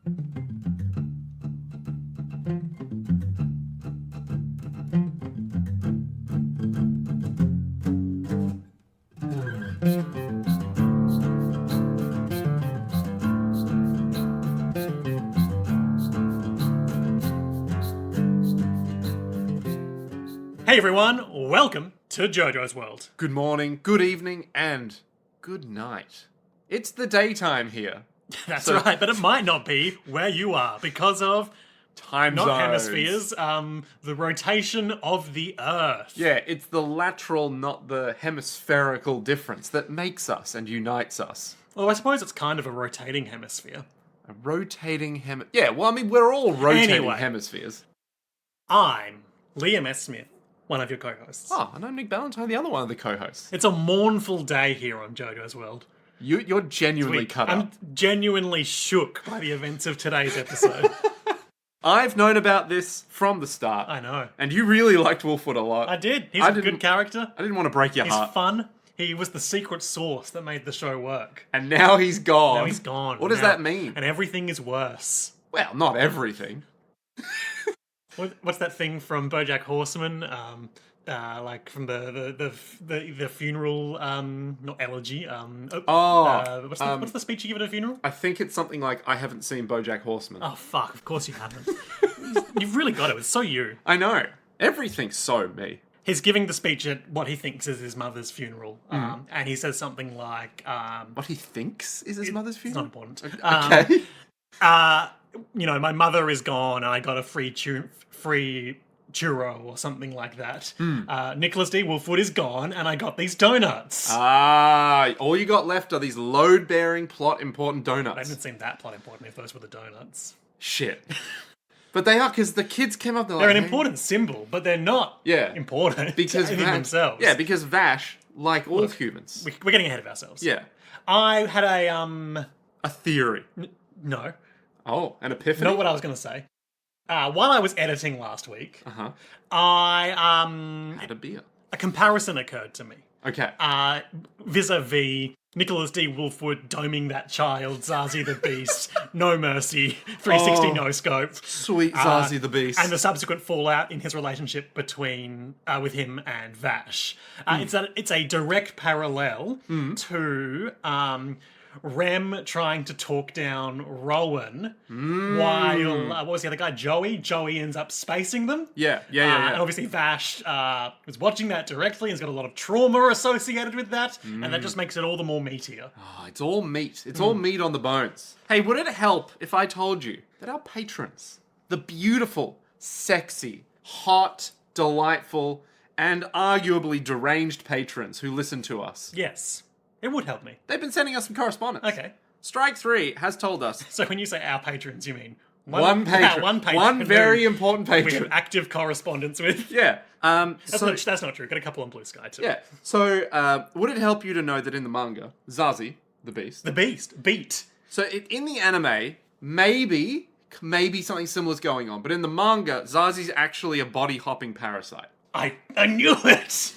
Hey everyone, welcome to JoJo's World. Good morning, good evening, and good night. It's the daytime here. That's right, but it might not be where you are because of Time not zones. hemispheres, the rotation of the Earth. Yeah, it's the lateral, not the hemispherical difference that makes us and unites us. Well, I suppose it's kind of a rotating hemisphere. A rotating Yeah, well, I mean, we're all rotating Anyway. hemispheres. I'm Liam S. Smith, one of your co-hosts. Oh, and I'm Nick Ballantyne, the other one of the co-hosts. It's a mournful day here on JoJo's World. You're genuinely cut I'm up. genuinely shook by the events of today's episode. I've known about this from the start. I know. And you really liked Wolfwood a lot. I did. He's a good character. I didn't want to break your He's heart. fun. He was the secret sauce that made the show work. And now he's gone. Now he's gone. What does that mean? And everything is worse. Well, not everything. What's that thing from BoJack Horseman? Like from the funeral, not elegy. What's the speech you give at a funeral? I think it's something like, I haven't seen BoJack Horseman. Oh fuck! Of course you haven't. You've really got it. It's so you. I know. Everything's so me. He's giving the speech at what he thinks is his mother's funeral, and he says something like, What he thinks is his mother's "It's funeral? not important." Okay. My mother is gone, and I got a free churro or something like that. Nicholas D. Wolfwood is gone, and I got these donuts. All you got left are these load-bearing, plot-important They donuts. didn't seem that plot important if those were the donuts. Shit. But they are, because the kids came up, They're like, an "Hey." important symbol, but they're not important Because in Vash, themselves. Yeah, because Vash, like all humans. We're getting ahead of ourselves. Yeah. I had a A theory. no, Oh, an epiphany? not what I was going to say. While I was editing last week, Uh-huh. I Had a beer. a comparison occurred to me. Okay. Vis-a-vis Nicholas D. Wolfwood doming that child, Zazie the Beast, no mercy, 360 no scope, Sweet Zazie the Beast. and the subsequent fallout in his relationship between with him and Vash. It's a direct parallel to Rem trying to talk down Rowan while what was the other guy? Joey. Joey ends up spacing them. Yeah. And obviously Vash was watching that directly and has got a lot of trauma associated with that, and that just makes it all the more meatier. Oh, it's all meat. It's all meat on the bones. Hey, would it help if I told you that our patrons, the beautiful, sexy, hot, delightful, and arguably deranged patrons who listen to us, Yes, it would help me. they've been sending us some correspondence. Okay. Strike 3 has told us So when you say our patrons, you mean one patron. one patron. One very who important we have patron. active correspondence with. Yeah. That's not true. Got a couple on Blue Sky too. Yeah. So, would it help you to know that in the manga, Zazie, the Beast. The Beast. Beat. So, in the anime, maybe something similar is going on, but in the manga, Zazie's actually a body-hopping parasite. I knew it!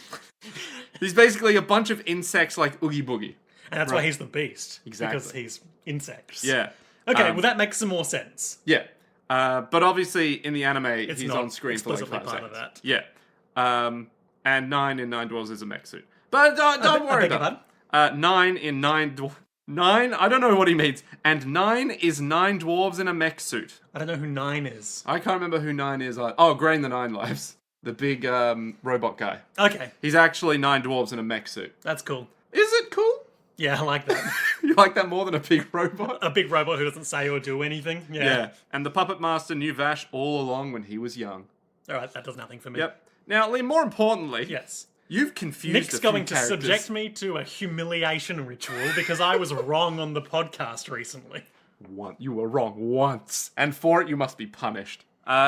He's basically a bunch of insects like Oogie Boogie. And that's why he's the Beast. Exactly. Because he's insects. Yeah. Okay, well that makes some more sense. Yeah. But obviously, in the anime, he's not on screen for like explicitly 5 part seconds. of that. Yeah. And 9 in 9 Dwarves is a mech suit. But don't worry about it. 9 in 9 9? I don't know what he means. And 9 is 9 dwarves in a mech suit. I don't know who 9 is. I can't remember who 9 is. Oh, Grain the 9 Lives. The big robot guy. Okay, He's actually 9 dwarves in a mech suit. that's cool. Is it cool? Yeah, I like that. You like that more than a big robot? A big robot who doesn't say or do anything. Yeah. Yeah. And the Puppet Master knew Vash all along when he was young. Alright, that does nothing for me. Yep. Now, Liam, more importantly, Yes. you've confused Nick's a few going to characters. subject me to a humiliation ritual because I was wrong on the podcast recently. You were wrong once. And for it, you must be punished.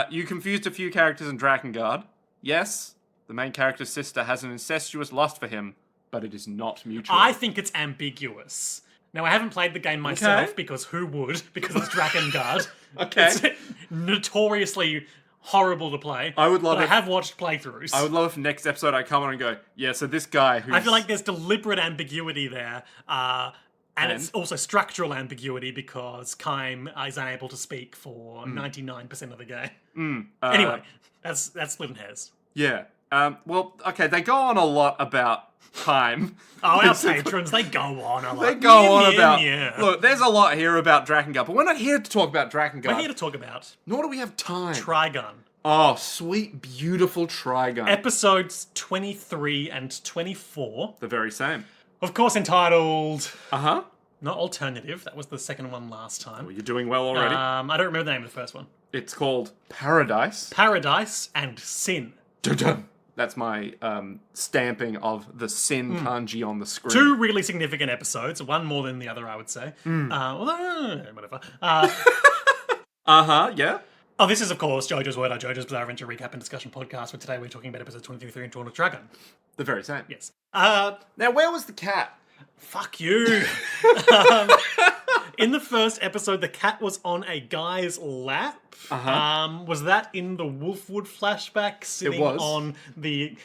You confused a few characters in Drakengard. Yes, the main character's sister has an incestuous lust for him, but it is not mutual. I think it's ambiguous. Now, I haven't played the game myself Okay. because who would? Because it's Drakengard. Okay. It's notoriously horrible to play. I would love but it. I have watched playthroughs. I would love if next episode I come on and go, yeah, so this guy who's... I feel like there's deliberate ambiguity there. And it's also structural ambiguity because Kime is unable to speak for 99% of the game. Anyway, that's splitting hairs. Yeah. Well, okay, they go on a lot about time. Oh, our patrons, they go on a lot. They go on about... Yeah. Look, there's a lot here about Drakengard, but we're not here to talk about Drakengard. We're here to talk about Nor do we have time. Trigun. Oh, sweet, beautiful Trigun. Episodes 23 and 24. The very same. Of course, entitled... Uh-huh. Not Alternative. That was the second one last time. Well, you're doing well already. I don't remember the name of the first one. It's called Paradise. Paradise and Sin. Dun-dun. That's my stamping of the Sin kanji on the screen. 2 really significant episodes. One more than the other, I would say. Although, whatever. Uh-huh, yeah. Oh, this is, of course, JoJo's Word, our JoJo's Bizarre Adventure Recap and Discussion Podcast, where today we're talking about episode 23 and 24 Dragon. The very same. Yes. Now, where was the cat? Fuck you. In the first episode, the cat was on a guy's lap. Was that in the Wolfwood flashback, sitting on the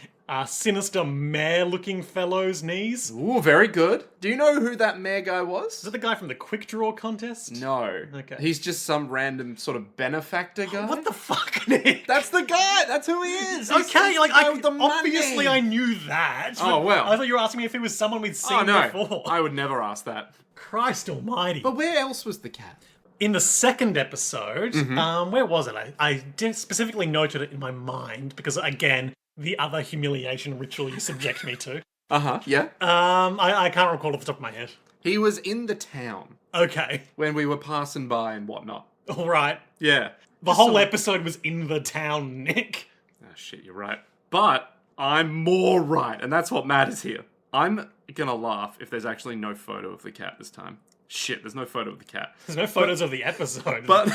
sinister mare-looking fellow's knees? Ooh, very good. Do you know who that mare guy was? Is that the guy from the Quick Draw contest? No. Okay. He's just some random sort of benefactor guy. What the fuck, Nick? That's the guy. That's who he is. Okay, like, I with the obviously money. I knew that. Oh, well. I thought you were asking me if it was someone we'd seen before. I would never ask that. Christ almighty. But where else was the cat? In the second episode, where was it? I did specifically noted it in my mind because, again, the other humiliation ritual you subject me to. Yeah. I can't recall off the top of my head. He was in the town Okay. when we were passing by and whatnot. All right. Yeah. The whole episode was in the town, Nick. Oh, shit, you're right. But I'm more right, and that's what matters here. I'm gonna laugh if there's actually no photo of the cat this time. Shit, there's no photo of the cat. There's no photos of the episode. But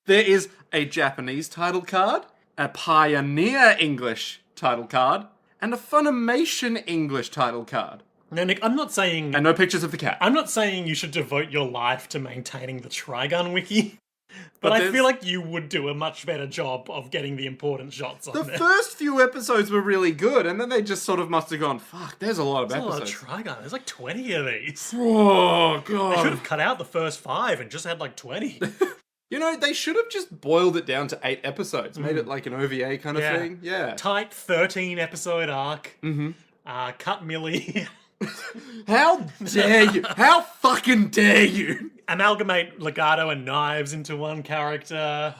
there is a Japanese title card, a Pioneer English title card, and a Funimation English title card. No, Nick, I'm not saying... And no pictures of the cat. I'm not saying you should devote your life to maintaining the Trigun wiki. But I there's- feel like you would do a much better job of getting the important shots on The there. first few episodes were really good, and then they just sort of must have gone, fuck, there's a lot of There's a lot of episodes. Trigun. There's like 20 of these. Oh, They should God. have cut out the first 5 and just had like 20. You know, they should have just boiled it down to 8 episodes, made it like an OVA kind of Yeah. thing. Yeah. Tight 13 episode arc. Cut Millie. How dare you? How fucking dare you? Amalgamate Legato and Knives into one character.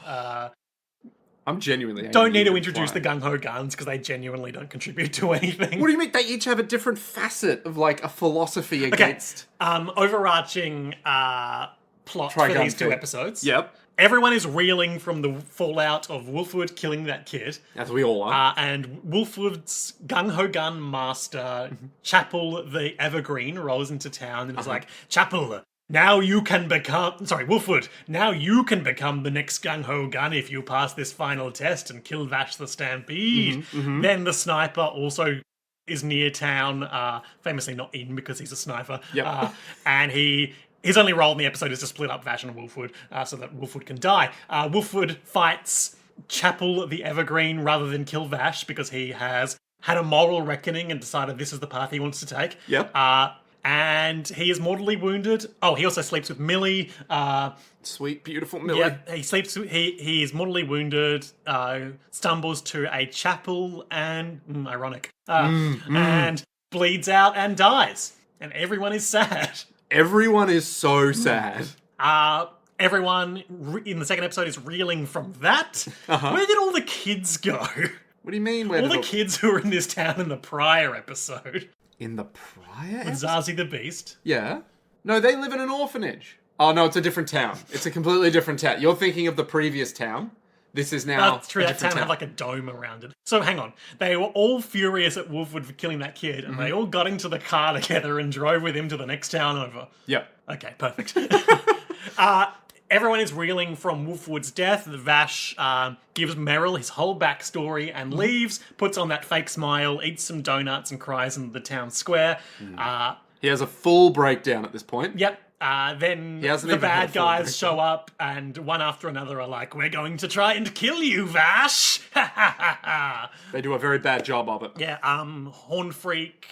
I'm genuinely angry Don't need to with introduce the Fly. Gung Ho Guns because they genuinely don't contribute to anything. What do you mean? They each have a different facet of like a philosophy against. Overarching plot for Trigun these 2 2. episodes. Yep. Everyone is reeling from the fallout of Wolfwood killing that kid. As we all are. And Wolfwood's Gung Ho Gun master, Chapel the Evergreen, rolls into town and is like, Chapel, now you can become... Sorry, Wolfwood, now you can become the next Gung Ho Gun if you pass this final test and kill Vash the Stampede. Then the sniper also is near town, famously not in because he's a sniper. Yep. And his only role in the episode is to split up Vash and Wolfwood so that Wolfwood can die. Wolfwood fights Chapel the Evergreen rather than kill Vash because he has had a moral reckoning and decided this is the path he wants to take. Yep. And he is mortally wounded. Oh, he also sleeps with Millie. Sweet, beautiful Millie. Yeah, he sleeps. He is mortally wounded. Stumbles to a chapel and ironic. And bleeds out and dies. And everyone is sad. Everyone is so sad. Everyone in the second episode is reeling from that. Where did all the kids go? What do you mean? All the kids who were in this town in the prior episode. In the prior episode? Zazie the Beast. Yeah. No, they live in an orphanage. Oh, no, it's a different town. It's a completely different town. You're thinking of the previous town. This is now That's true, a that different town had like a dome around it. So hang on. They were all furious at Wolfwood for killing that kid, and they all got into the car together and drove with him to the next town over. Yep. Okay, perfect. Everyone is reeling from Wolfwood's death. The Vash gives Meryl his whole backstory and leaves, puts on that fake smile, eats some donuts, and cries in the town square. He has a full breakdown at this point. Yep. Then hasn't the even had a bad full guys breakdown. show up, and one after another are like, "We're going to try and kill you, Vash!" They do a very bad job of it. Yeah. Horn Freak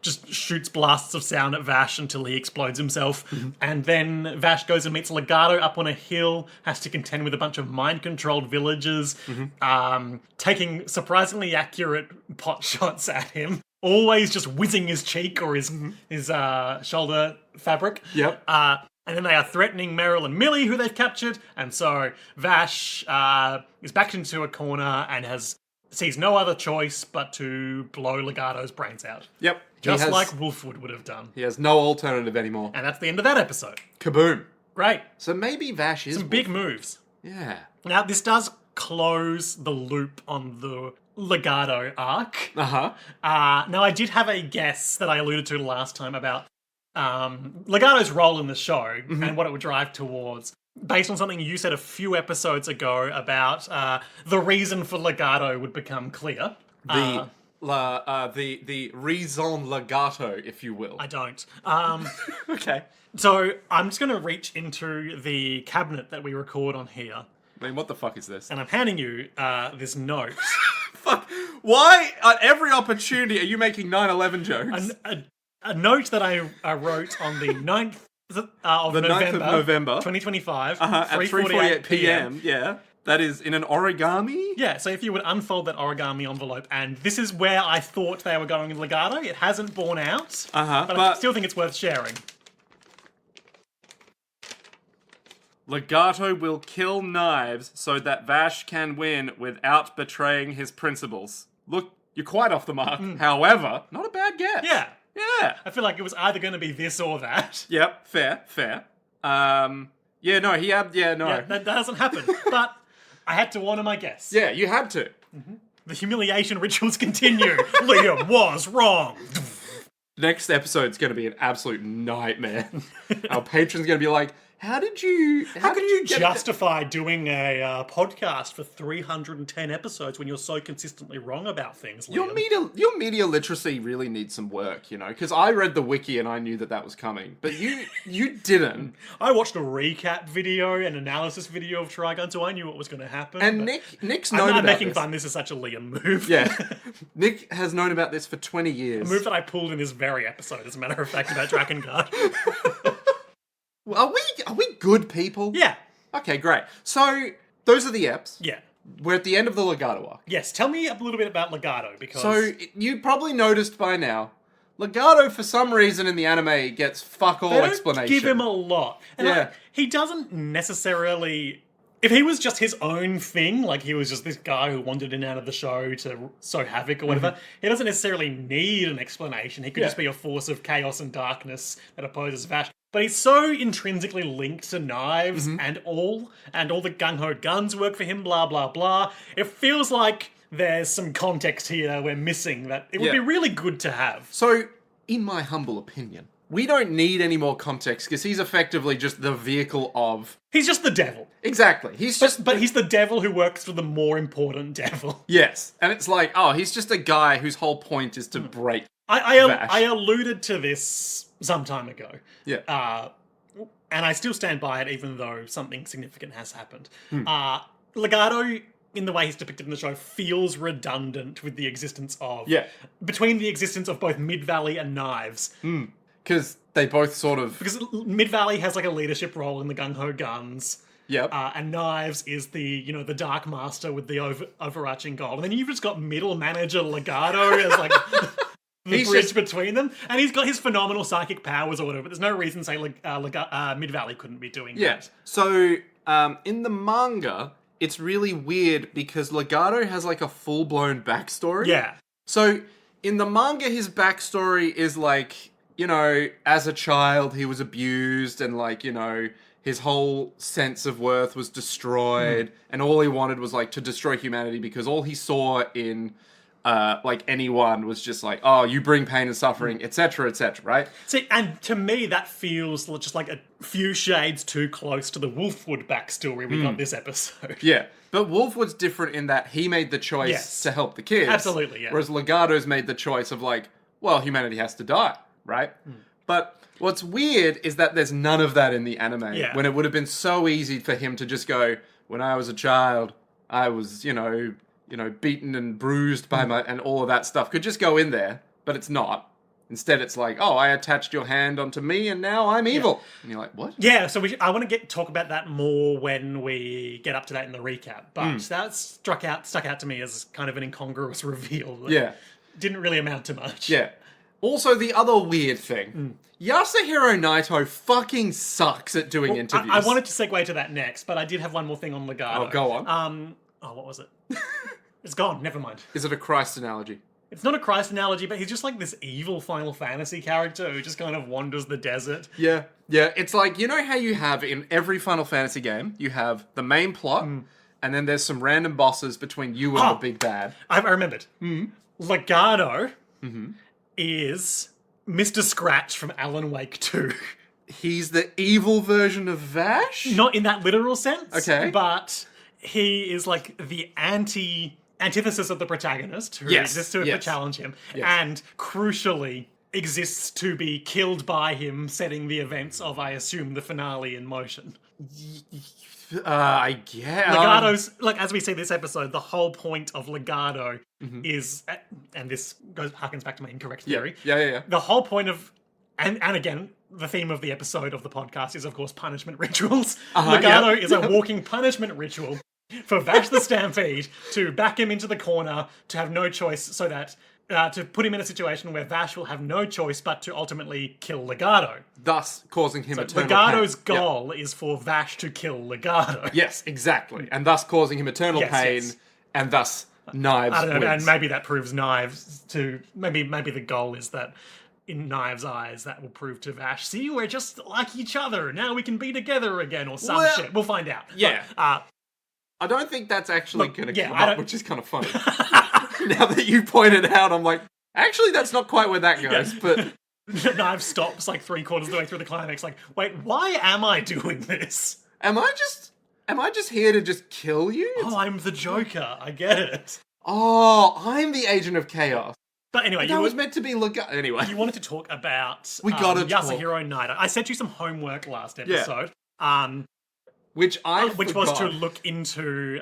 just shoots blasts of sound at Vash until he explodes himself. And then Vash goes and meets Legato up on a hill, has to contend with a bunch of mind-controlled villagers, taking surprisingly accurate pot shots at him. Always just whizzing his cheek or his shoulder fabric. Yep. And then they are threatening Meryl and Millie, who they've captured. And so Vash is backed into a corner and sees no other choice but to blow Legato's brains out. Yep. Just like Wolfwood would have done. He has no alternative anymore. And that's the end of that episode. Kaboom. Great. So maybe Vash is Some big moves. Yeah. Now, this does close the loop on the Legato arc. Uh-huh. Now, I did have a guess that I alluded to last time about Legato's role in the show and what it would drive towards, based on something you said a few episodes ago about the reason for Legato would become clear. The raison legato, if you will. I don't. Okay. So I'm just going to reach into the cabinet that we record on here, I mean, what the fuck is this? and I'm handing you this note. Fuck. Why, at every opportunity, are you making 9/11 jokes? A note that I wrote on the 9th of The 9th November, of November. 2025, At 3:48 p.m. Yeah. That is in an origami? Yeah, so if you would unfold that origami envelope, and this is where I thought they were going with Legato. It hasn't borne out, but I still think it's worth sharing. Legato will kill Knives so that Vash can win without betraying his principles. Look, you're quite off the mark. However, not a bad guess. Yeah. Yeah. I feel like it was either going to be this or that. Yep, fair. Yeah, no, he had, yeah, no. Yeah, that doesn't happen. But I had to honour my guess. Yeah, you had to. The humiliation rituals continue. Liam was wrong. Next episode's going to be an absolute nightmare. Our patron's going to be like, how could you justify doing a podcast for 310 episodes when you're so consistently wrong about things, Liam? Your media literacy really needs some work, you know, because I read the wiki and I knew that was coming, but you didn't. I watched a recap video, an analysis video of Trigun, so I knew what was going to happen. And Nick's known I'm about making this. fun. This is such a Liam move. Yeah. Nick has known about this for 20 years. A move that I pulled in this very episode, as a matter of fact, about Drakengard. Are we good people? Yeah. Okay, great. So, those are the eps. Yeah. We're at the end of the Legato arc. Yes, tell me a little bit about Legato, because... So, you probably noticed by now, Legato, for some reason in the anime, gets fuck all they don't explanation. give him a lot. And Yeah. he doesn't necessarily... If he was just his own thing, like he was just this guy who wandered in and out of the show to sow havoc or whatever, he doesn't necessarily need an explanation. He could just be a force of chaos and darkness that opposes Vash. But he's so intrinsically linked to Knives and all the gung-ho guns work for him, blah, blah, blah. It feels like there's some context here we're missing that it would be really good to have. So, in my humble opinion, we don't need any more context because he's effectively just the vehicle of... He's just the devil. Exactly. But he's the devil who works for the more important devil. Yes. And it's like, oh, he's just a guy whose whole point is to break Vash. I alluded to this some time ago. Yeah. And I still stand by it, even though something significant has happened. Legato, in the way he's depicted in the show, feels redundant with the existence of... Yeah. Between the existence of both Mid-Valley and Knives. Because they both sort of... Because Mid-Valley has like a leadership role in the gung-ho guns. Yep. And Knives is the Dark Master with the overarching goal. And then you've just got middle manager Legato as like... The bridge between them, and he's got his phenomenal psychic powers or whatever, but there's no reason to say Mid-Valley couldn't be doing that. So, in the manga, it's really weird because Legato has like a full-blown backstory. Yeah. So, in the manga, his backstory is like, you know, as a child, he was abused and like, you know, his whole sense of worth was destroyed, and all he wanted was like to destroy humanity because all he saw in... like anyone was just like, oh, you bring pain and suffering, etc., right? See, and to me, that feels just like a few shades too close to the Wolfwood backstory we got this episode. Yeah, but Wolfwood's different in that he made the choice to help the kids. Absolutely, yeah. Whereas Legato's made the choice of like, well, humanity has to die, right? But what's weird is that there's none of that in the anime. Yeah. When it would have been so easy for him to just go, when I was a child, I was, you know, beaten and bruised by and all of that stuff could just go in there, but it's not. Instead, it's like, oh, I attached your hand onto me and now I'm evil. And you're like, what? Yeah, so I want to talk about that more when we get up to that in the recap. But that stuck out to me as kind of an incongruous reveal. That didn't really amount to much. Yeah. Also, the other weird thing. Yasuhiro Naito fucking sucks at doing interviews. I wanted to segue to that next, but I did have one more thing on Legato. Oh, go on. What was it? It's gone, never mind. Is it a Christ analogy? It's not a Christ analogy, but he's just like this evil Final Fantasy character who just kind of wanders the desert. Yeah. Yeah, it's like, you know how you have in every Final Fantasy game, you have the main plot, and then there's some random bosses between you and the big bad. I remembered. Legato is Mr. Scratch from Alan Wake 2. He's the evil version of Vash? Not in that literal sense. Okay. But he is like the antithesis of the protagonist who exists to challenge him, and crucially exists to be killed by him, setting the events of, I assume, the finale in motion. I guess. Legato's, like, as we see this episode, the whole point of Legato is, and this harkens back to my incorrect theory. Yeah. The whole point of, and again, the theme of the episode of the podcast is, of course, punishment rituals. Legato is a walking punishment ritual for Vash the Stampede to back him into the corner, to have no choice, so that to put him in a situation where Vash will have no choice but to ultimately kill Legato. Thus causing him eternal Legato's pain. goal is for Vash to kill Legato. Yes, exactly. And thus causing him eternal pain, and thus Knives I don't know, wins. and maybe that proves Knives to... Maybe the goal is that in Knives' eyes, that will prove to Vash, see, we're just like each other, now we can be together again, or some shit. We'll find out. Yeah. But, I don't think that's actually going to come I up, which is kind of funny. Now that you pointed out, I'm like, actually, that's not quite where that goes, but... Knives stops like 3/4 of the way through the climax, like, wait, why am I doing this? Am I just here to just kill you? Oh, I'm the Joker. I get it. Oh, I'm the agent of chaos. But anyway, That was meant to be Anyway. you wanted to talk about Yasuhiro Naito. I sent you some homework last episode. Which was to look into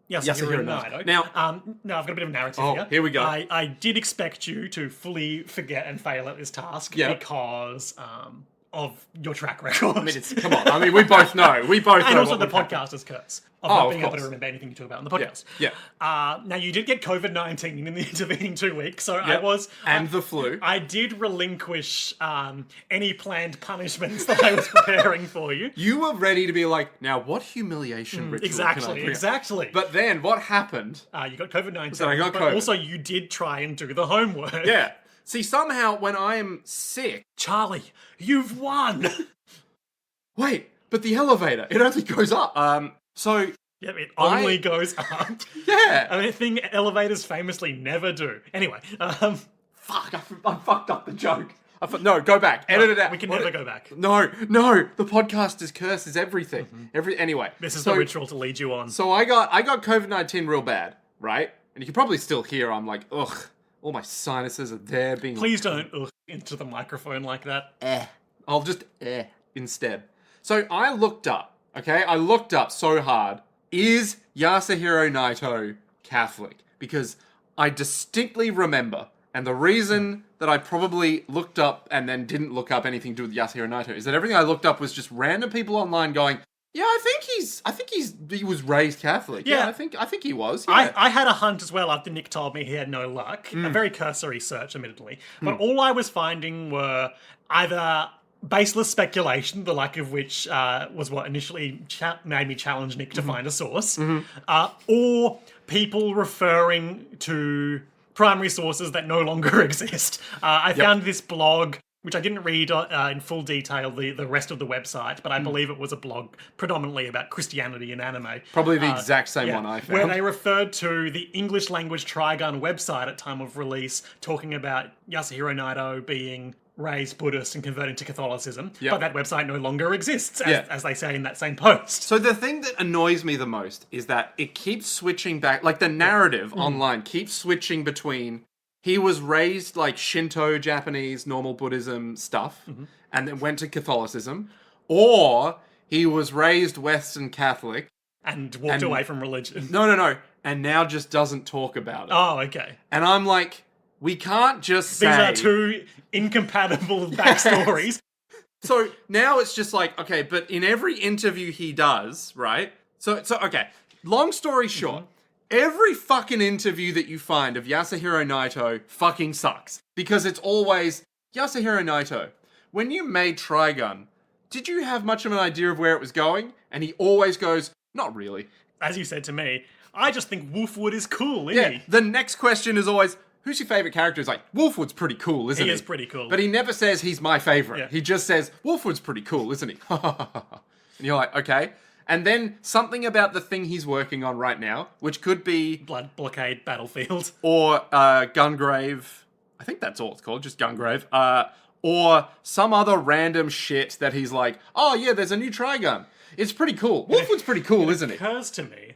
Yasuhiro Naito. Now, I've got a bit of narrative here. Here we go. I did expect you to fully forget and fail at this task because of your track record. I mean, come on. I mean, we both know. And also the podcaster's curse of not being of able to course. remember anything you talk about on the podcast. Yeah. Now, you did get COVID-19 in the intervening 2 weeks, so And the flu. I did relinquish any planned punishments that I was preparing for you. You were ready to be like, now what humiliation ritual can I bring? Exactly. But then what happened? You got COVID-19. So I got but COVID. also you did try and do the homework. Yeah. See, somehow when I am sick... Charlie, you've won! Wait, but the elevator, it only goes up. So... Yeah, it only goes up. Yeah. I mean, a thing elevators famously never do. Anyway, Fuck, I fucked up the joke. No, go back. Edit it out. we can never go back. No. The podcaster's curse is everything. Anyway. This is the ritual to lead you on. So I got COVID-19 real bad, right? And you can probably still hear I'm like, ugh, all my sinuses are there being... Please don't into the microphone like that. I'll just instead. So I looked up, okay? I looked up so hard. Is Yasuhiro Naito Catholic? Because I distinctly remember, and the reason that I probably looked up and then didn't look up anything to do with Yasuhiro Naito is that everything I looked up was just random people online going, yeah, I think he was raised Catholic. Yeah, I think he was. Yeah. I had a hunt as well after Nick told me he had no luck. A very cursory search, admittedly. But all I was finding were either baseless speculation, the like of which was what initially made me challenge Nick to find a source, or people referring to primary sources that no longer exist. I found this blog, which I didn't read in full detail, the rest of the website, but I believe it was a blog predominantly about Christianity and anime. Probably the exact same one I found. Where they referred to the English language Trigun website at time of release, talking about Yasuhiro Naito being raised Buddhist and converting to Catholicism, but that website no longer exists, as they say in that same post. So the thing that annoys me the most is that it keeps switching back, like the narrative online keeps switching between he was raised like Shinto, Japanese, normal Buddhism stuff, and then went to Catholicism, or he was raised Western Catholic. And walked away from religion. No, and now just doesn't talk about it. Oh, okay. And I'm like, we can't just say... These are two incompatible backstories. So now it's just like, okay, but in every interview he does, right? So okay, long story short, every fucking interview that you find of Yasuhiro Naito fucking sucks. Because it's always, Yasuhiro Naito, when you made Trigun, did you have much of an idea of where it was going? And he always goes, not really. As you said to me, I just think Wolfwood is cool, isn't he? The next question is always, who's your favourite character? It's like, Wolfwood's pretty cool, isn't he? He is pretty cool. But he never says he's my favourite. Yeah. He just says, Wolfwood's pretty cool, isn't he? And you're like, okay. And then something about the thing he's working on right now, which could be... Blood Blockade Battlefield. Or Gungrave. I think that's all it's called, just Gungrave. Or some other random shit that he's like, oh yeah, there's a new Trigun. It's pretty cool. Wolfwood's pretty cool, isn't it? It occurs to me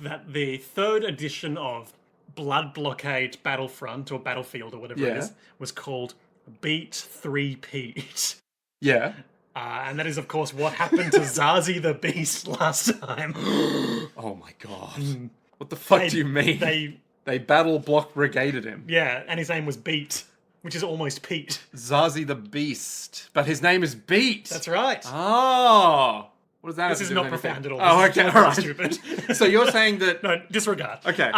that the third edition of Blood Blockade Battlefront, or Battlefield, or whatever it is, was called Beat 3 Pete. Yeah. And that is, of course, what happened to Zazie the Beast last time. Oh my god. What the fuck do you mean? They battle block brigaded him. Yeah, and his name was Beat, which is almost Pete. Zazie the Beast. But his name is Beat. That's right. Oh. What does that have This to is do not with anything? profound at all. Oh, This is okay, just alright. stupid. So you're saying that... No, disregard. Okay.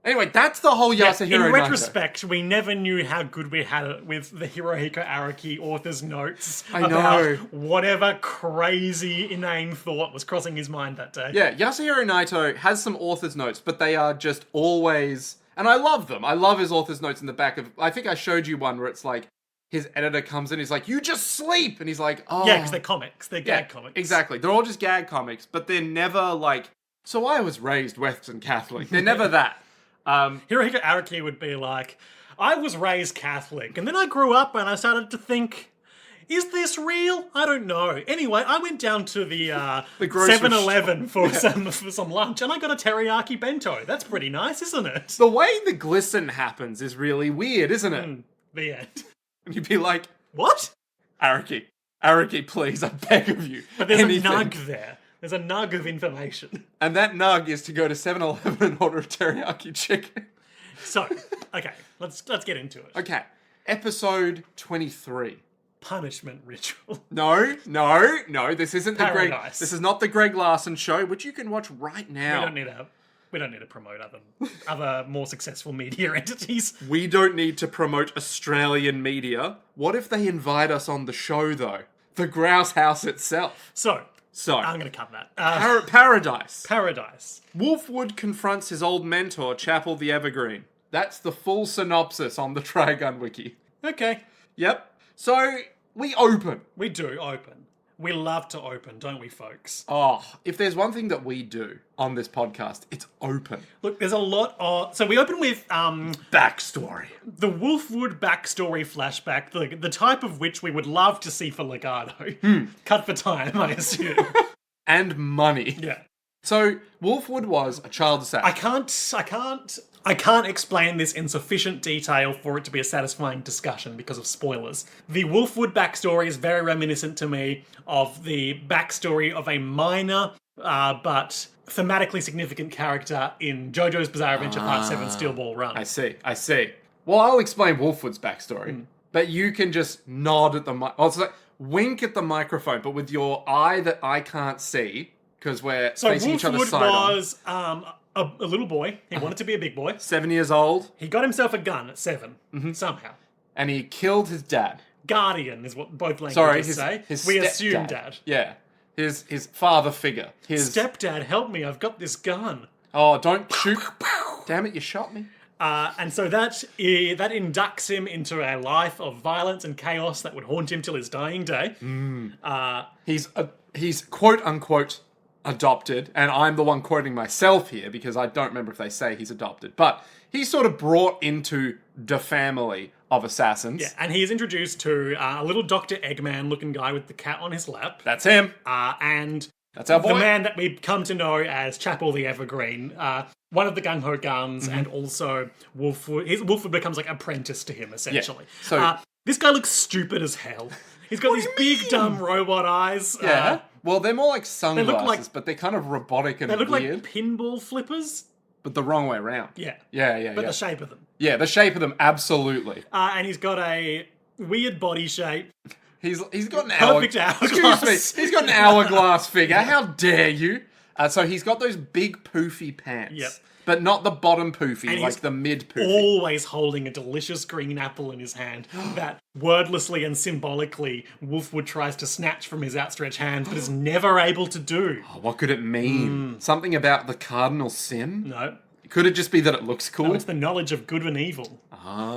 Anyway, that's the whole Yasuhiro In Naito. retrospect, we never knew how good we had it with the Hirohiko Araki author's notes I about know. whatever crazy inane thought was crossing his mind that day. Yeah, Yasuhiro Naito has some author's notes, but they are just always... And I love them. I love his author's notes in the back of... I think I showed you one where it's like, his editor comes in, he's like, you just sleep! And he's like, oh... Yeah, because they're comics. They're gag comics. Exactly. They're all just gag comics, but they're never like, so I was raised Western Catholic. They're never that. Hirohiko Araki would be like, I was raised Catholic, and then I grew up and I started to think, is this real? I don't know. Anyway, I went down to the grocery 7-Eleven for some lunch, and I got a teriyaki bento. That's pretty nice, isn't it? The way the glisten happens is really weird, isn't it? The end. And you'd be like, What? Araki, please, I beg of you. But there's anything. a nug there. There's a nug of information. And that nug is to go to 7-Eleven and order a teriyaki chicken. So, okay, let's get into it. Okay, episode 23. Punishment ritual. No, this isn't the Greg... Paradise. This is not the Greg Larson show, which you can watch right now. We don't need to promote other more successful media entities. We don't need to promote Australian media. What if they invite us on the show, though? The Grouse House itself. So I'm going to cut that. Paradise. Paradise. Wolfwood confronts his old mentor, Chapel the Evergreen. That's the full synopsis on the Trigun Wiki. Okay. Yep. So, we open. We do open. We love to open, don't we, folks? Oh, if there's one thing that we do on this podcast, it's open. Look, there's a lot of... So we open with Backstory. the Wolfwood backstory flashback, the type of which we would love to see for Legato. Cut for time, I assume. And money. Yeah. So, Wolfwood was a child assassin. I can't explain this in sufficient detail for it to be a satisfying discussion because of spoilers. The Wolfwood backstory is very reminiscent to me of the backstory of a minor, but thematically significant character in JoJo's Bizarre Adventure Part 7 Steel Ball Run. I see. Well, I'll explain Wolfwood's backstory, but you can just nod at the wink at the microphone, but with your eye that I can't see, because we're facing each other's side Wolfwood was a little boy. He wanted to be a big boy. 7 years old. He got himself a gun at 7, somehow. And he killed his dad. Guardian is what both languages say. His We stepdad. assume dad. Yeah. His father figure. His Stepdad, help me, I've got this gun. Oh, don't shoot. Damn it, you shot me. And so that inducts him into a life of violence and chaos that would haunt him till his dying day. He's quote unquote adopted, and I'm the one quoting myself here because I don't remember if they say he's adopted, but he's sort of brought into the family of assassins. Yeah, and he is introduced to a little Dr. Eggman looking guy with the cat on his lap. That's him. And That's our boy. the man that we've come to know as Chapel the Evergreen, one of the Gung Ho Guns, and also Wolfwood. Wolfwood becomes like apprentice to him, essentially. Yeah. So this guy looks stupid as hell. He's got these big, dumb robot eyes. Yeah. Well, they're more like sunglasses, like- but they're kind of robotic and They look weird. like pinball flippers. but the wrong way around. Yeah. Yeah. But the shape of them. Yeah, the shape of them, absolutely. And he's got a weird body shape. He's got an Perfect hourglass. Excuse me. He's got an hourglass figure. How dare you? So he's got those big poofy pants. Yep. But not the bottom poofy, And like he's the mid poofy. Always holding a delicious green apple in his hand that wordlessly and symbolically Wolfwood tries to snatch from his outstretched hand, but is never able to do. Oh, what could it mean? Something about the cardinal sin? No. Could it just be that it looks cool? No, it's the knowledge of good and evil.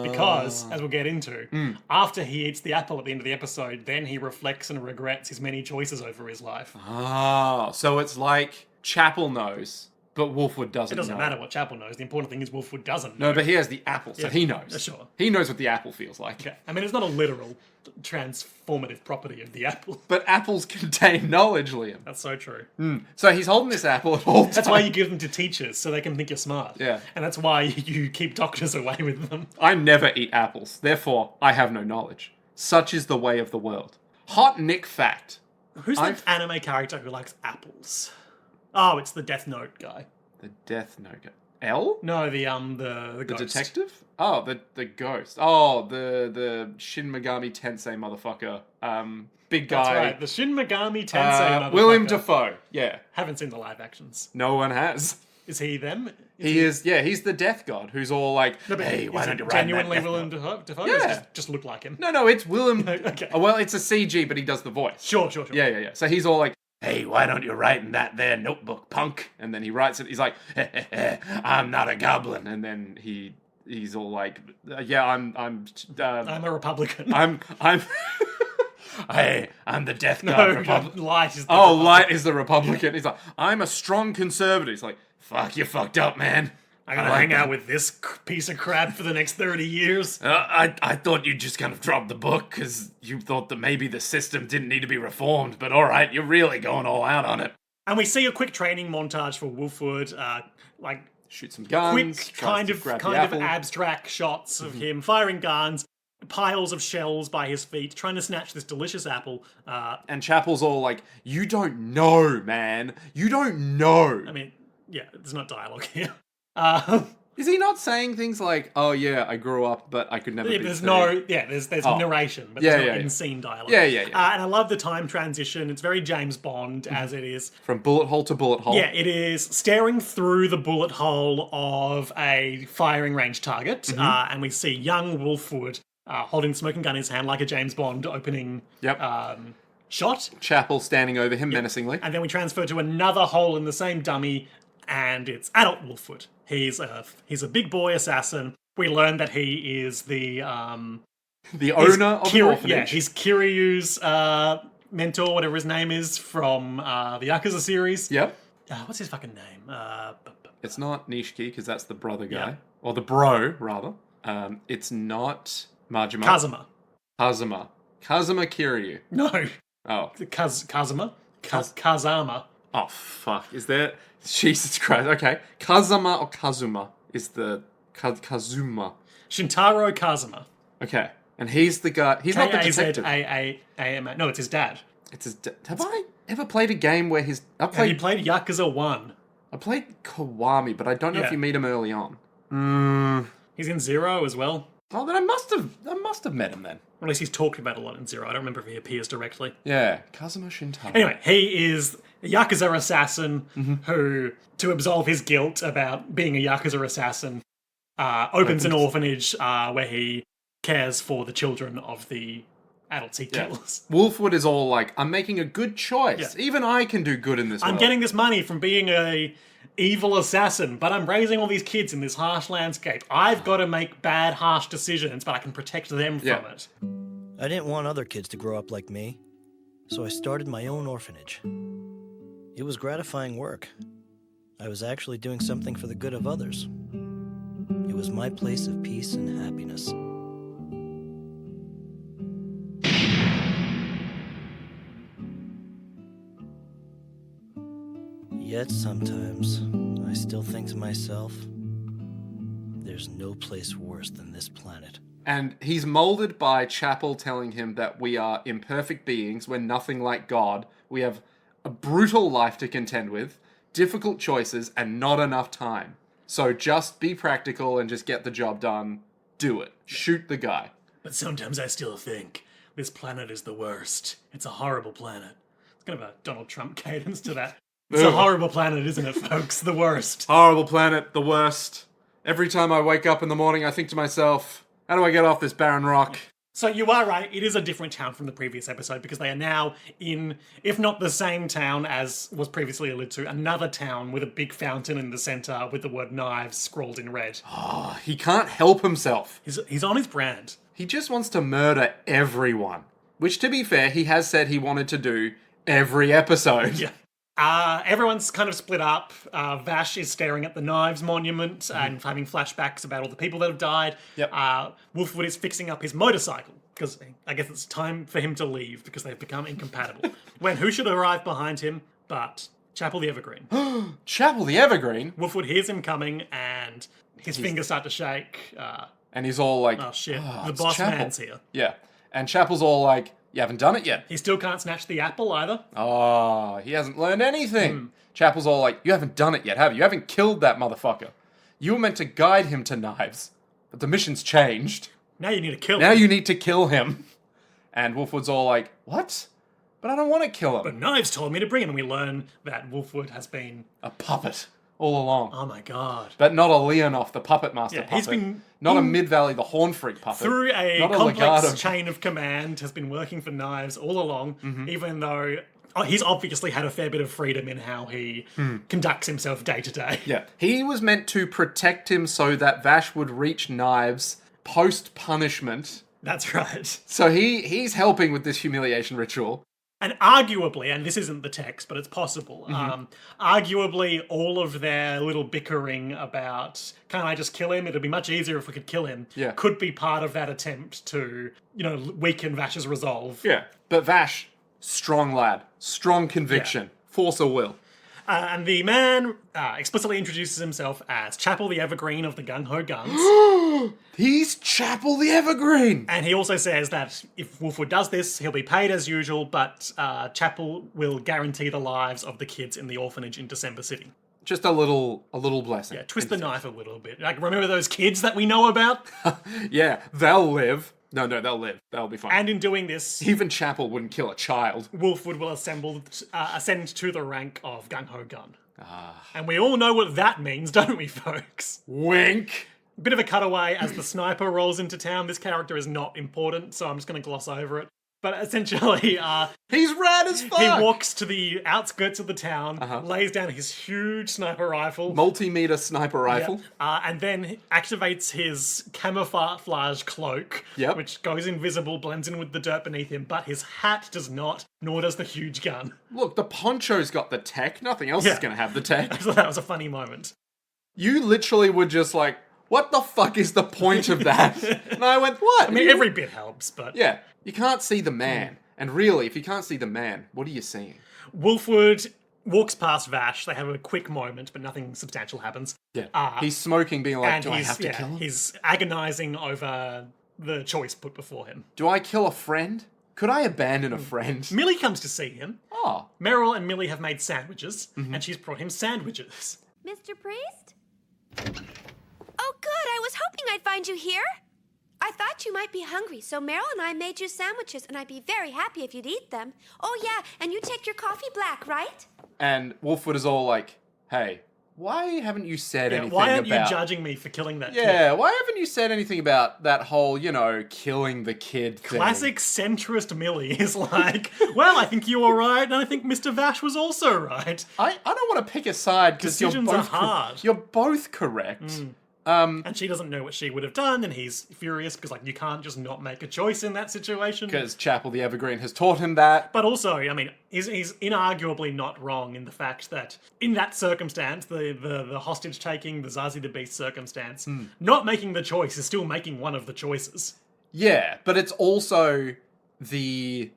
Because, as we'll get into, after he eats the apple at the end of the episode, then he reflects and regrets his many choices over his life. So it's like Chapel knows, but Wolfwood doesn't know. It doesn't matter what Chapel knows. The important thing is Wolfwood doesn't know. No, but he has the apple, so he knows. Sure. He knows what the apple feels like. Okay. I mean, it's not a literal transformative property of the apple. But apples contain knowledge, Liam. That's so true. So he's holding this apple at all times. That's why you give them to teachers, so they can think you're smart. Yeah. And that's why you keep doctors away with them. I never eat apples, therefore I have no knowledge. Such is the way of the world. Hot Nick fact. Who's the anime character who likes apples? Oh, it's the Death Note guy. The Death Note. L? No, the The ghost. detective? Oh, the ghost. Oh, the Shin Megami Tensei motherfucker. Big guy. That's right, the Shin Megami Tensei motherfucker. Willem Dafoe. Yeah. Haven't seen the live actions. No one has. Is he them? He is, yeah, he's the death god who's all like, No, but hey, why is don't it you ride genuinely that Willem death Dafoe? Dafoe? Yeah. Or does it just look like him? No, it's Willem. Okay. Well, it's a CG, but he does the voice. Sure. Yeah. So he's all like, hey, why don't you write in that there notebook, punk? And then he writes it. He's like, I'm not a goblin. And then he's all like, yeah, I'm a Republican. I'm hey, I'm the death god. Light is the Republican. Light is the Republican. He's like, I'm a strong conservative. He's like, fuck, you fucked up, man. I'm gonna hang out with this piece of crap for the next 30 years. I thought you'd just kind of drop the book because you thought that maybe the system didn't need to be reformed, but alright, you're really going all out on it. And we see a quick training montage for Wolfwood, like shoot some guns, quick kind of abstract shots of him firing guns, piles of shells by his feet, trying to snatch this delicious apple. And Chapel's all like, you don't know, man. You don't know. I mean, yeah, there's not dialogue here. Is he not saying things like, "Oh yeah, I grew up, but I could never"? Yeah, be there's free. there's narration, but there's not in-scene dialogue. Yeah. And I love the time transition. It's very James Bond as it is. From bullet hole to bullet hole. Yeah, it is staring through the bullet hole of a firing range target, and we see young Wolfwood holding the smoking gun in his hand like a James Bond opening. Shot. Chapel standing over him menacingly, and then we transfer to another hole in the same dummy. And it's adult Wolfwood. He's a big boy assassin. We learn that he is the owner of an orphanage. Yeah, he's Kiryu's mentor, whatever his name is, from the Yakuza series. Yep. What's his fucking name? It's not Nishiki, because that's the brother guy. Yep. Or the bro, rather. It's not Majima. Kazuma Kiryu. No. Oh. Kazuma? Kazama. Oh, fuck. Is there... Jesus Christ. Okay. Kazama or Kazuma is the... Kazuma. Shintaro Kazuma. Okay. And he's the guy... He's not the detective. K-A-Z-A-A-M-A. No, it's his dad. It's his dad. Have I ever played a game where his... Have you played Yakuza 1? I played Kiwami, but I don't know if you meet him early on. He's in Zero as well. Oh, then I must have met him then. Or at least he's talked about a lot in Zero. I don't remember if he appears directly. Yeah, Kazuma Shintaro. Anyway, he is a Yakuza assassin who, to absolve his guilt about being a Yakuza assassin, opens an orphanage where he cares for the children of the adults he kills. Wolfwood is all like, I'm making a good choice. Yeah. Even I can do good in this world. I'm getting this money from being a evil assassin, but I'm raising all these kids in this harsh landscape. I've got to make bad, harsh decisions, but I can protect them from it. I didn't want other kids to grow up like me, so I started my own orphanage. It was gratifying work. I was actually doing something for the good of others. It was my place of peace and happiness. Yet sometimes, I still think to myself, there's no place worse than this planet. And he's molded by Chapel telling him that we are imperfect beings, we're nothing like God, we have a brutal life to contend with, difficult choices, and not enough time. So just be practical and just get the job done. Do it. Shoot the guy. But sometimes I still think this planet is the worst. It's a horrible planet. It's kind of a Donald Trump cadence to that. It's a horrible planet, isn't it, folks? The worst. Horrible planet, the worst. Every time I wake up in the morning, I think to myself, how do I get off this barren rock? So you are right, it is a different town from the previous episode because they are now in, if not the same town as was previously alluded to, another town with a big fountain in the centre with the word knives scrawled in red. Oh, he can't help himself. He's on his brand. He just wants to murder everyone. Which, to be fair, he has said he wanted to do every episode. Yeah. Everyone's kind of split up. Vash is staring at the knives monument and having flashbacks about all the people that have died. Yep. Wolfwood is fixing up his motorcycle because I guess it's time for him to leave because they've become incompatible. When who should arrive behind him but Chapel the Evergreen? Chapel the Evergreen? Wolfwood hears him coming and his fingers start to shake. And he's all like, Oh shit, the it's boss Chapel. man's here. Yeah. And Chapel's all like, you haven't done it yet. He still can't snatch the apple either. Oh, he hasn't learned anything. Chapel's all like, you haven't done it yet, have you? You haven't killed that motherfucker. You were meant to guide him to knives, but the mission's changed. Now you need to kill Now him. you need to kill him. And Wolfwood's all like, what? But I don't want to kill him. But Knives told me to bring him, and we learn that Wolfwood has been... A puppet all along. Oh my god. But not a Leonoff, the puppet master puppet. he's been not a Mid-Valley, the Horn Freak puppet. Through a not complex Legato. chain of command, has been working for Knives all along, Mm-hmm. even though he's obviously had a fair bit of freedom in how he conducts himself day to day. Yeah. He was meant to protect him so that Vash would reach Knives post-punishment. That's right. So he's helping with this humiliation ritual. And arguably, and this isn't the text, but it's possible, Mm-hmm. arguably all of their little bickering about, can't I just kill him? It'd be much easier if we could kill him, Yeah. could be part of that attempt to, weaken Vash's resolve. Yeah. But Vash, strong lad, strong conviction, force of will. And the man explicitly introduces himself as Chapel the Evergreen of the Gung Ho Guns. He's Chapel the Evergreen! And he also says that if Wolfwood does this, he'll be paid as usual, but Chapel will guarantee the lives of the kids in the orphanage in December City. Just a little blessing. Yeah, twist the knife a little bit. Like, remember those kids that we know about? Yeah, they'll live. No, they'll live. They'll be fine. And in doing this, Even Chapel wouldn't kill a child. Wolfwood will ascend to the rank of Gung Ho Gun. And we all know what that means, don't we, folks? Wink! Bit of a cutaway as the sniper rolls into town. This character is not important, so I'm just going to gloss over it. But essentially, He's rad as fuck! he walks to the outskirts of the town, lays down his huge sniper rifle, Multimeter sniper rifle. and then activates his camouflage cloak, Yep. which goes invisible, blends in with the dirt beneath him, but his hat does not, nor does the huge gun. Look, the poncho's got the tech. Nothing else Yeah. is going to have the tech. So that was a funny moment. You literally were just like, what the fuck is the point of that? And I went, what? I mean, every bit helps, but... Yeah, you can't see the man. And really, if you can't see the man, what are you seeing? Wolfwood walks past Vash. They have a quick moment, but nothing substantial happens. Yeah. He's smoking, being like, And do I have to kill him? he's agonizing over the choice put before him. Do I kill a friend? Could I abandon a friend? Millie comes to see him. Oh. Meryl and Millie have made sandwiches, and she's brought him sandwiches. Mr. Priest? Oh, good. I was hoping I'd find you here. I thought you might be hungry, so Meryl and I made you sandwiches, and I'd be very happy if you'd eat them. Oh, yeah, and you take your coffee black, right? And Wolfwood is all like, hey, why haven't you said anything Why aren't about... you judging me for killing that kid? Yeah, why haven't you said anything about that whole, killing the kid thing? Classic centrist Millie is like, well, I think you were right, and I think Mr. Vash was also right. I don't want to pick a side because you're Decisions are both hard. You're both correct. And she doesn't know what she would have done, and he's furious because, you can't just not make a choice in that situation. Because Chapel the Evergreen has taught him that. But also, I mean, he's inarguably not wrong in the fact that in that circumstance, the hostage taking, the Zazie the Beast circumstance, not making the choice is still making one of the choices. Yeah, but it's also the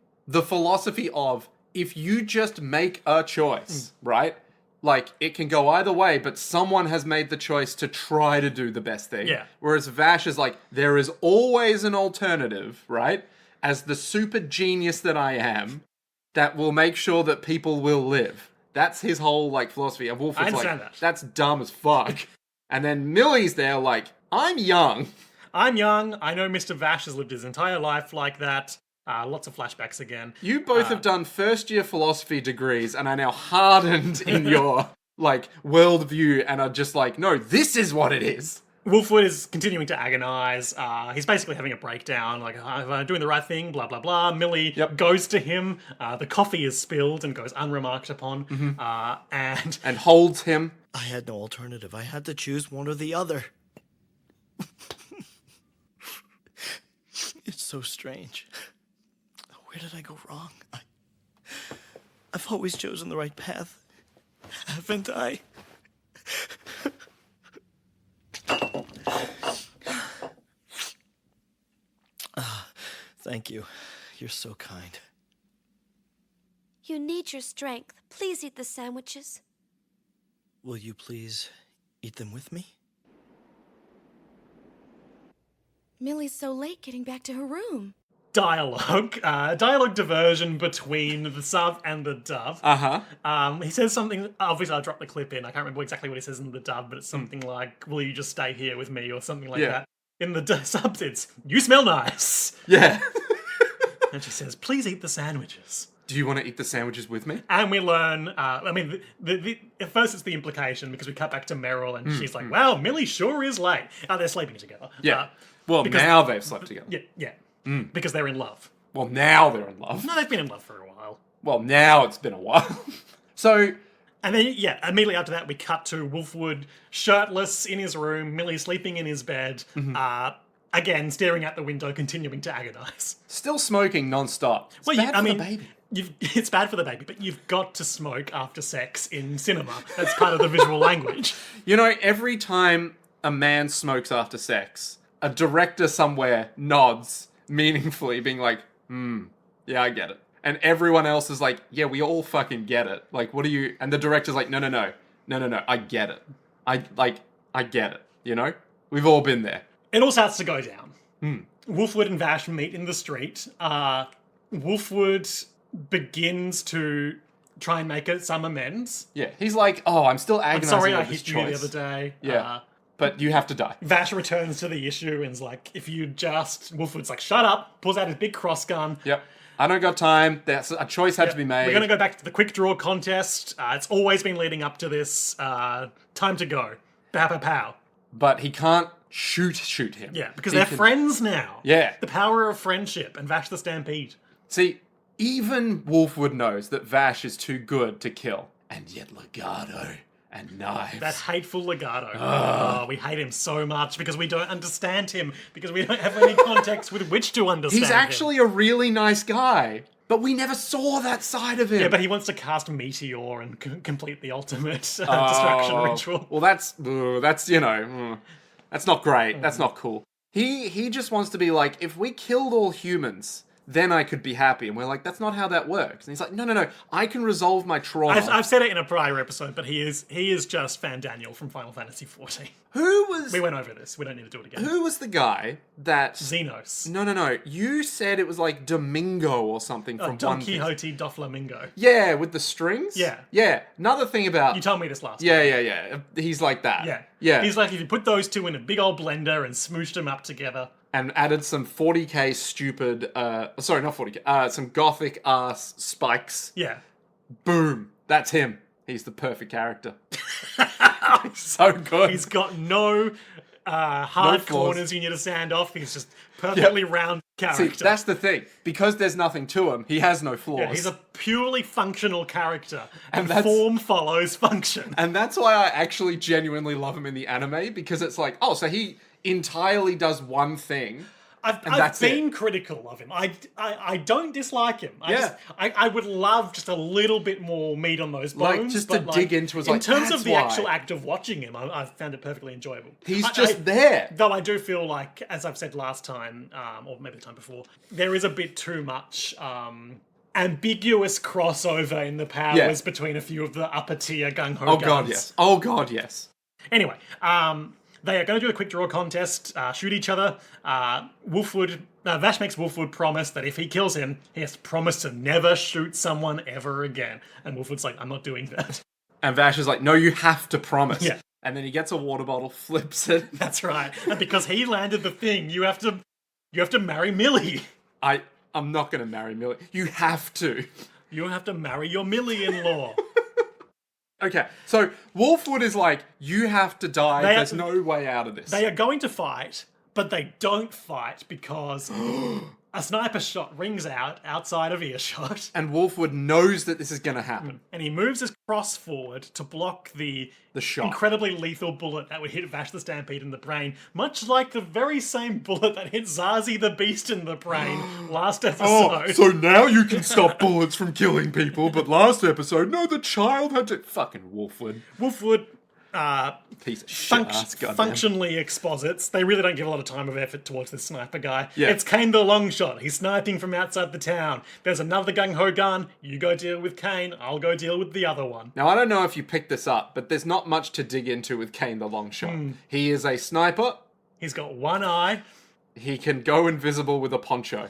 philosophy of if you just make a choice, right? Like, it can go either way, but someone has made the choice to try to do the best thing. Yeah. Whereas Vash is like, there is always an alternative, right? As the super genius that I am, that will make sure that people will live. That's his whole, philosophy. And Wolfwood's I understand like, that. that's dumb as fuck. And then Millie's there like, I'm young. I'm young. I know Mr. Vash has lived his entire life like that. Lots of flashbacks again. You both have done first-year philosophy degrees and are now hardened in your, like, worldview and are just like, no, this is what it is. Wolfwood is continuing to agonize. He's basically having a breakdown, like, am I doing the right thing, blah, blah, blah. Millie goes to him. The coffee is spilled and goes unremarked upon. And holds him. I had no alternative. I had to choose one or the other. It's so strange. Where did I go wrong? I've always chosen the right path, haven't I? Thank you. You're so kind. You need your strength. Please eat the sandwiches. Will you please eat them with me? Millie's so late getting back to her room. Dialogue diversion between the sub and the dub. He says something, obviously I'll drop the clip in, I can't remember exactly what he says in the dub, but it's something like, will you just stay here with me, or something like that. In the subs it's, you smell nice. Yeah. And she says, please eat the sandwiches. Do you want to eat the sandwiches with me? And we learn, at first it's the implication, because we cut back to Meryl and she's like, wow, Millie sure is late. They're sleeping together. Yeah. Well, now they've slept together. Yeah. Because they're in love. Well, now they're in love. No, they've been in love for a while. Well, now it's been a while. So... And then, immediately after that, we cut to Wolfwood shirtless in his room, Millie sleeping in his bed, again, staring out the window, continuing to agonize. Still smoking non-stop. It's bad for the baby. It's bad for the baby, but you've got to smoke after sex in cinema. That's part of the visual language. You know, every time a man smokes after sex, a director somewhere nods meaningfully, being like, yeah, I get it. And everyone else is like, yeah, we all fucking get it. Like, what are you... And the director's like, no, I get it. I get it, you know? We've all been there. It all starts to go down. Wolfwood and Vash meet in the street. Wolfwood begins to try and make some amends. Yeah, he's like, oh, I'm still agonizing I'm sorry I over this hit you choice. the other day. Yeah, but you have to die. Vash returns to the issue and's like, if you just... Wolfwood's like, shut up, pulls out his big cross gun. Yep. I don't got time. That's a choice had to be made. We're going to go back to the quick draw contest. It's always been leading up to this. Time to go. Pow, pow, pow. But he can't shoot him. Yeah, because they're friends now. Yeah. The power of friendship and Vash the Stampede. See, even Wolfwood knows that Vash is too good to kill. And yet Legato and knives. That hateful Legato. Oh, we hate him so much because we don't understand him, because we don't have any context with which to understand He's actually a really nice guy, but we never saw that side of him. Yeah, but he wants to cast Meteor and complete the ultimate destruction ritual. Well, that's not great. That's not cool. He just wants to be like, if we killed all humans, then I could be happy. And we're like, that's not how that works. And he's like, no, I can resolve my trauma. I've said it in a prior episode, but he is just Fan Daniel from Final Fantasy XIV. We went over this. We don't need to do it again. Who was the guy that... Xenos. No. You said it was like Domingo or something from Don One Piece. Quixote do Flamingo. Yeah, with the strings? Yeah. Yeah. Another thing about... You told me this last time. Yeah. He's like that. Yeah. Yeah. He's like, if you put those two in a big old blender and smooshed them up together... And added some 40k stupid... sorry, not 40k. Some gothic-ass spikes. Yeah. Boom. That's him. He's the perfect character. He's so good. He's got no hard corners you need to sand off. He's just perfectly round character. See, that's the thing. Because there's nothing to him, he has no flaws. Yeah, he's a purely functional character. And form follows function. And that's why I actually genuinely love him in the anime, because it's like, oh, so he entirely does one thing. I've been critical of him. I don't dislike him. I would love just a little bit more meat on those bones. Like, just to dig into it. In terms of the actual act of watching him, I found it perfectly enjoyable. He's just there. Though I do feel like, as I've said last time, or maybe the time before, there is a bit too much ambiguous crossover in the powers between a few of the upper tier gung-ho guns. Oh god, yes. Anyway, they are going to do a quick draw contest, shoot each other. Vash makes Wolfwood promise that if he kills him, he has to promise to never shoot someone ever again. And Wolfwood's like, I'm not doing that. And Vash is like, no, you have to promise. Yeah. And then he gets a water bottle, flips it. That's right. And because he landed the thing, you have to marry Millie. I'm not going to marry Millie. You have to. You have to marry your Millie-in-law. Okay, so Wolfwood is like, you have to die. There's no way out of this. They are going to fight, but they don't fight because a sniper shot rings out outside of earshot. And Wolfwood knows that this is going to happen. And he moves his cross forward to block the shot. Incredibly lethal bullet that would hit Vash the Stampede in the brain, much like the very same bullet that hit Zazie the Beast in the brain last episode. Oh, so now you can stop bullets from killing people, but last episode, no, the child had to... Fucking Wolfwood. Wolfwood... Piece of shit functionally exposits. They really don't give a lot of time or effort towards this sniper guy. Yeah. It's Kane the long shot. He's sniping from outside the town. There's another gung-ho gun. You go deal with Kane. I'll go deal with the other one. Now, I don't know if you picked this up, but there's not much to dig into with Kane the long shot. He is a sniper. He's got one eye. He can go invisible with a poncho.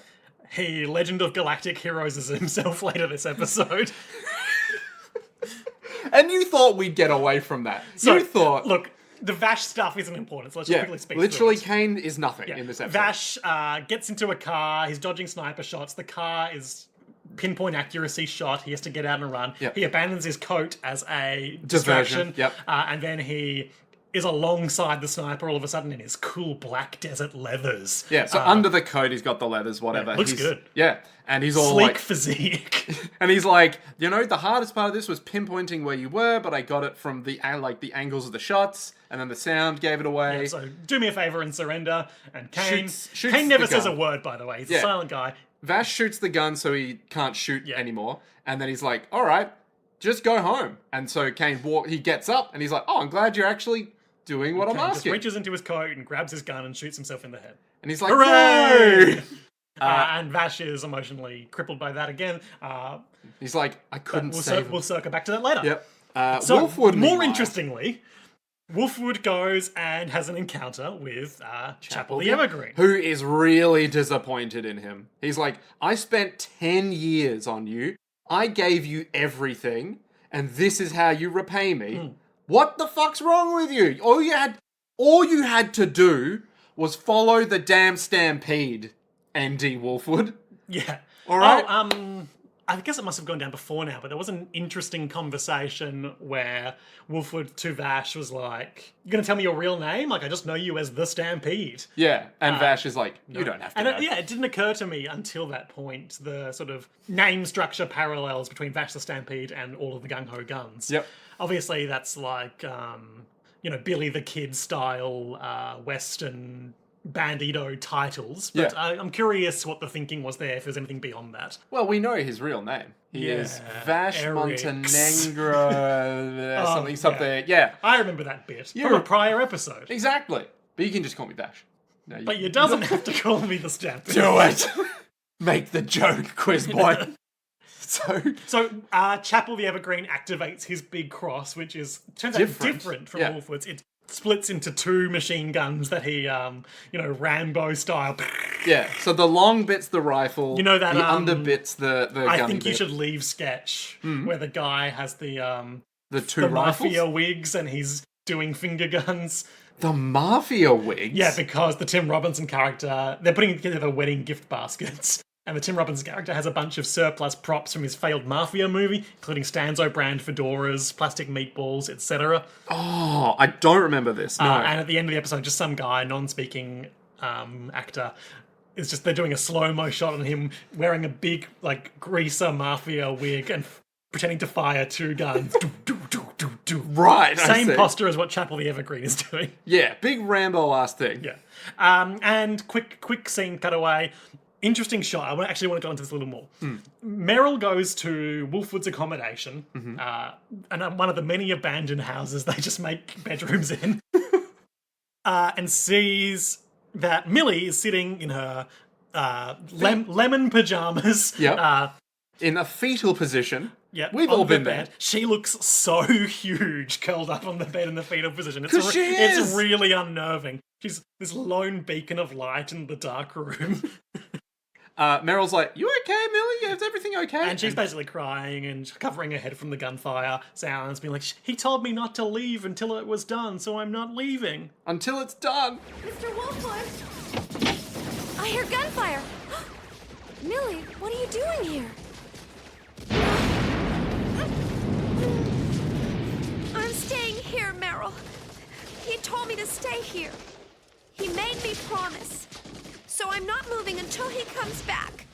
He Legend of Galactic Heroes is himself later this episode. And you thought we'd get away from that. So, you thought... Look, the Vash stuff isn't important, so let's just quickly speak literally through it. Kane is nothing in this episode. Vash gets into a car, he's dodging sniper shots, the car is pinpoint accuracy shot, he has to get out and run. Yep. He abandons his coat as a distraction. Yep. And then he is alongside the sniper all of a sudden in his cool black desert leathers. Yeah, so under the coat he's got the leathers, whatever. Looks good. Yeah, and he's all Sleek like... physique. And he's like, you know, the hardest part of this was pinpointing where you were, but I got it from the angles of the shots, and then the sound gave it away. Yeah, so do me a favor and surrender. And Kane... Shoots Kane never the says a gun. word, by the way. He's a silent guy. Vash shoots the gun so he can't shoot anymore, and then he's like, all right, just go home. And so Kane he gets up, and he's like, oh, I'm glad you're actually doing what I'm Kane just asking. reaches into his coat and grabs his gun and shoots himself in the head. And he's like, Hooray! "Yay!" And Vash is emotionally crippled by that again. He's like, I couldn't save him. We'll circle back to that later. Yep. So, Wolfwood, more meanwhile- interestingly, Wolfwood goes and has an encounter with Chapel the Evergreen. who is really disappointed in him. He's like, I spent 10 years on you. I gave you everything, and this is how you repay me. What the fuck's wrong with you? All you had to do was follow the damn stampede, Andy Wolfwood. Yeah. All right. I guess it must have gone down before now, but there was an interesting conversation where Wolfwood to Vash was like, "You're going to tell me your real name? Like, I just know you as the Stampede." Yeah, and Vash is like, you don't have to know. It didn't occur to me until that point, the sort of name structure parallels between Vash the Stampede and all of the gung-ho guns. Yep. Obviously, that's like, Billy the Kid style Western Bandito titles, but I'm curious what the thinking was there, if there's anything beyond that. Well, we know his real name. He is Vash Eric's. Montenegro, something. Yeah, I remember that bit from a prior episode. exactly. But you can just call me Vash. No, But you doesn't have to call me the Stampede. do it. Make the joke, quiz boy. So Chapel the Evergreen activates his big cross, which turns out different from Wolfwood's. It splits into two machine guns that he, Rambo style. Yeah, so the long bit's the rifle. You know that, the under bit's the gunny I think you bit. should leave sketch where the guy has the two rifles? mafia wigs and he's doing finger guns. The mafia wigs? Yeah, because the Tim Robinson character, they're putting together wedding gift baskets. And the Tim Robinson character has a bunch of surplus props from his failed Mafia movie, including Stanzo brand fedoras, plastic meatballs, etc. Oh, I don't remember this. No. And at the end of the episode, just some guy, non-speaking actor, they're doing a slow-mo shot on him wearing a big, greaser Mafia wig and pretending to fire two guns. Right, Same posture as what Chapel the Evergreen is doing. Yeah, big Rambo-ass thing. Yeah. And quick scene cutaway. Interesting shot. I actually want to go into this a little more. Meryl goes to Wolfwood's accommodation, and one of the many abandoned houses they just make bedrooms in, and sees that Millie is sitting in her lemon pajamas. Yep. In a fetal position. Yeah, We've all been there. She looks so huge, curled up on the bed in the fetal position. It's really unnerving. She's this lone beacon of light in the dark room. Meryl's like, "You okay, Millie? Is everything okay?" And she's basically crying and covering her head from the gunfire sounds, being like, he told me not to leave until it was done, so I'm not leaving. Until it's done. Mr. Wolfwood! I hear gunfire! Millie, what are you doing here? I'm staying here, Meryl. He told me to stay here. He made me promise. So I'm not moving until he comes back.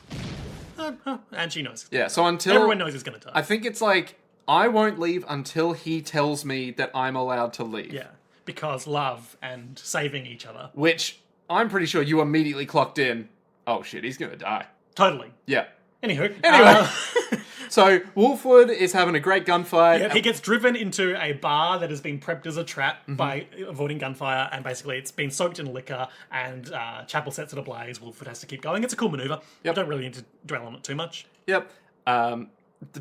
And she knows. Yeah, so until... Everyone knows he's going to die. I think it's like, I won't leave until he tells me that I'm allowed to leave. Yeah, because love and saving each other. Which, I'm pretty sure you immediately clocked in, oh shit, he's gonna die. Totally. Yeah. Anyway. So, Wolfwood is having a great gunfight. Yeah, he gets driven into a bar that has been prepped as a trap by avoiding gunfire, and basically it's been soaked in liquor, and Chapel sets it ablaze. Wolfwood has to keep going. It's a cool maneuver. I don't really need to dwell on it too much. Yep.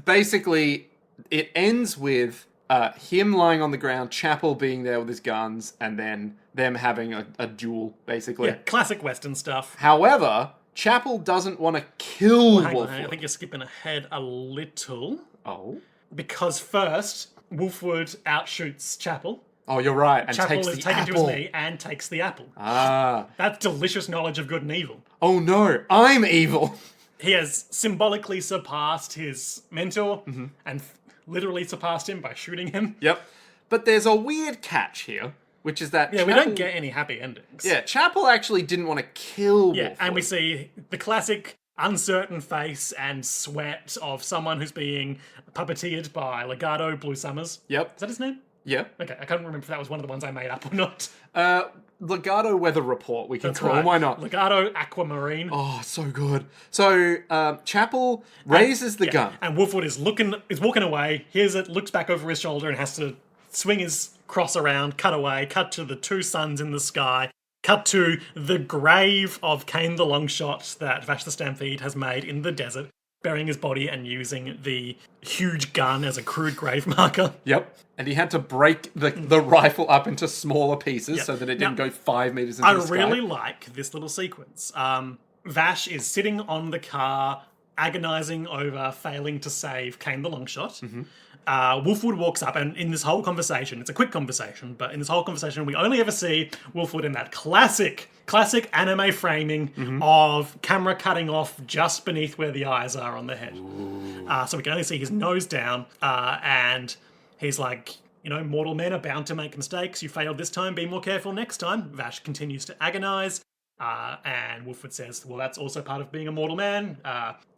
Basically, it ends with him lying on the ground, Chapel being there with his guns, and then them having a duel, basically. Yeah, classic Western stuff. However, Chapel doesn't want to kill Hang on, Wolfwood. I think you're skipping ahead a little. Oh? Because first, Wolfwood outshoots Chapel. Oh, you're right, and Chapel takes is the taken apple. to his knee and takes the apple. Ah. That's delicious knowledge of good and evil. Oh no, I'm evil. He has symbolically surpassed his mentor and literally surpassed him by shooting him. Yep. But there's a weird catch here, which is that Yeah, we don't get any happy endings. Yeah, Chapel actually didn't want to kill Yeah, Wolfwood. and we see the classic uncertain face and sweat of someone who's being puppeteered by Legato Blue Summers. Yep. Is that his name? Yeah. Okay, I can't remember if that was one of the ones I made up or not. Legato Weather Report, we can That's call right. him. Why not? Legato Aquamarine. Oh, so good. So, Chapel raises the gun. And Wolfwood is walking away, hears it, looks back over his shoulder and has to swing his cross around, cut away, cut to the two suns in the sky, cut to the grave of Cain the Longshot that Vash the Stampede has made in the desert, burying his body and using the huge gun as a crude grave marker. Yep. And he had to break the rifle up into smaller pieces so that it didn't go 5 meters into the sky. I really like this little sequence. Vash is sitting on the car, agonizing over failing to save Cain the Longshot. Wolfwood walks up, and in this whole conversation, it's a quick conversation, but in this whole conversation, we only ever see Wolfwood in that classic anime framing of camera cutting off just beneath where the eyes are on the head. So we can only see his nose down, and he's like, you know, mortal men are bound to make mistakes. You failed this time, be more careful next time. Vash continues to agonize, and Wolfwood says, well, that's also part of being a mortal man.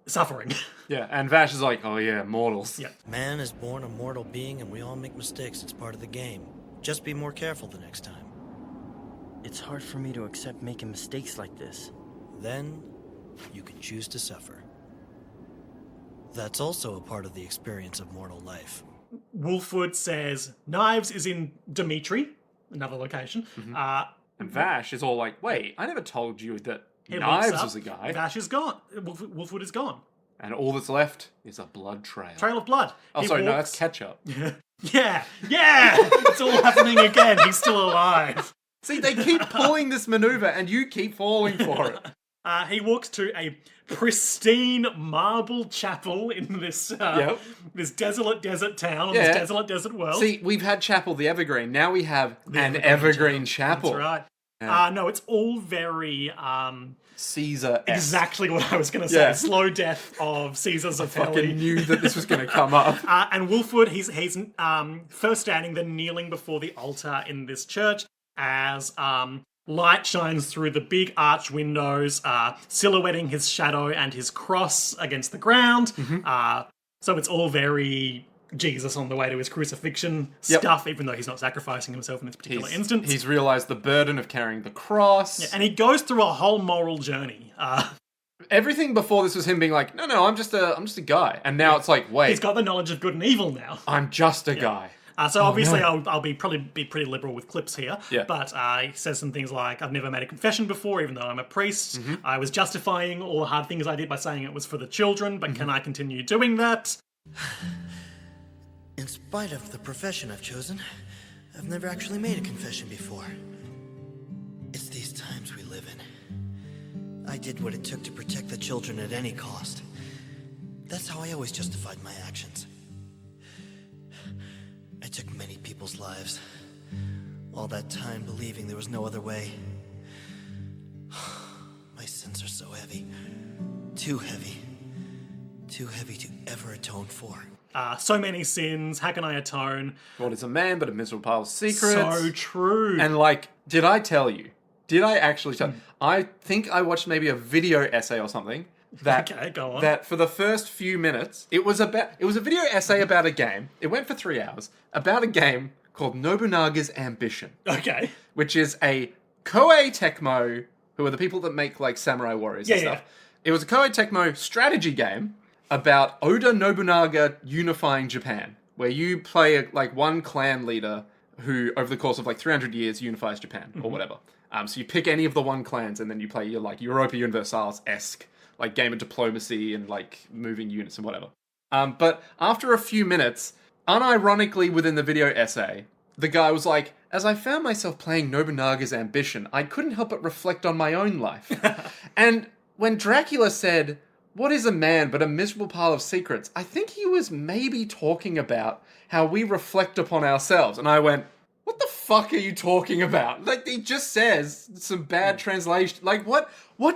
Suffering. Yeah, and Vash is like, oh yeah, mortals. Yeah. Man is born a mortal being and we all make mistakes. It's part of the game. Just be more careful the next time. It's hard for me to accept making mistakes like this. Then you can choose to suffer. That's also a part of the experience of mortal life. Wolfwood says Knives is in Dimitri, another location. And Vash is all like, wait, I never told you that He Knives looks up, was a guy. Vash is gone. Wolfwood is gone. And all that's left is a blood trail. Trail of blood. Oh, He sorry, no, walks- that's ketchup. Yeah, it's all happening again. He's still alive. See, they keep pulling this maneuver and you keep falling for it. He walks to a pristine marble chapel in this this desolate desert town, on Yeah. this desolate desert world. See, we've had Chapel the Evergreen. Now we have an Evergreen Evergreen Chapel. That's right. Yeah. No, it's all very Caesar. exactly what I was going to say. Yeah. Slow death of Caesar I Zaffelli. knew that this was going to come up. And Wolfwood, he's first standing, then kneeling before the altar in this church as light shines through the big arch windows, silhouetting his shadow and his cross against the ground. So it's all very Jesus on the way to his crucifixion stuff, even though he's not sacrificing himself in this particular instance. He's realised the burden of carrying the cross. Yeah, and he goes through a whole moral journey. Everything before this was him being like, no, I'm just a guy. And now it's like, wait, He's got the knowledge of good and evil now. I'm just a guy. So obviously I'll probably be pretty liberal with clips here. Yeah. But he says some things like, I've never made a confession before, even though I'm a priest. I was justifying all the hard things I did by saying it was for the children, but can I continue doing that? In spite of the profession I've chosen, I've never actually made a confession before. It's these times we live in. I I did what it took to protect the children at any cost. That's how I always justified my actions. I took many people's lives. All that time believing there was no other way. My sins are so heavy. Too heavy. Too heavy to ever atone for. So many sins, how can I atone? What is a man but a miserable pile of secrets? So true. And like, did I tell you? Did I actually tell? I think I watched maybe a video essay or something. That, Okay, go on. That for the first few minutes, it was a video essay about a game. It went for 3 hours about a game called Nobunaga's Ambition, Okay. which is a Koei Tecmo, who are the people that make like Samurai Warriors and Yeah, stuff. It was a Koei Tecmo strategy game about Oda Nobunaga unifying Japan, where you play like one clan leader who, over the course of like 300 years, unifies Japan or whatever. So you pick any of the one clans, and then you play your like Europa Universalis-esque like game of diplomacy and like moving units and whatever. But after a few minutes, unironically within the video essay, the guy was like, as I found myself playing Nobunaga's Ambition, I couldn't help but reflect on my own life. And when Dracula said, what is a man but a miserable pile of secrets? I think he was maybe talking about how we reflect upon ourselves. And I went, what the fuck are you talking about? Like, he just says some bad translation. Like, what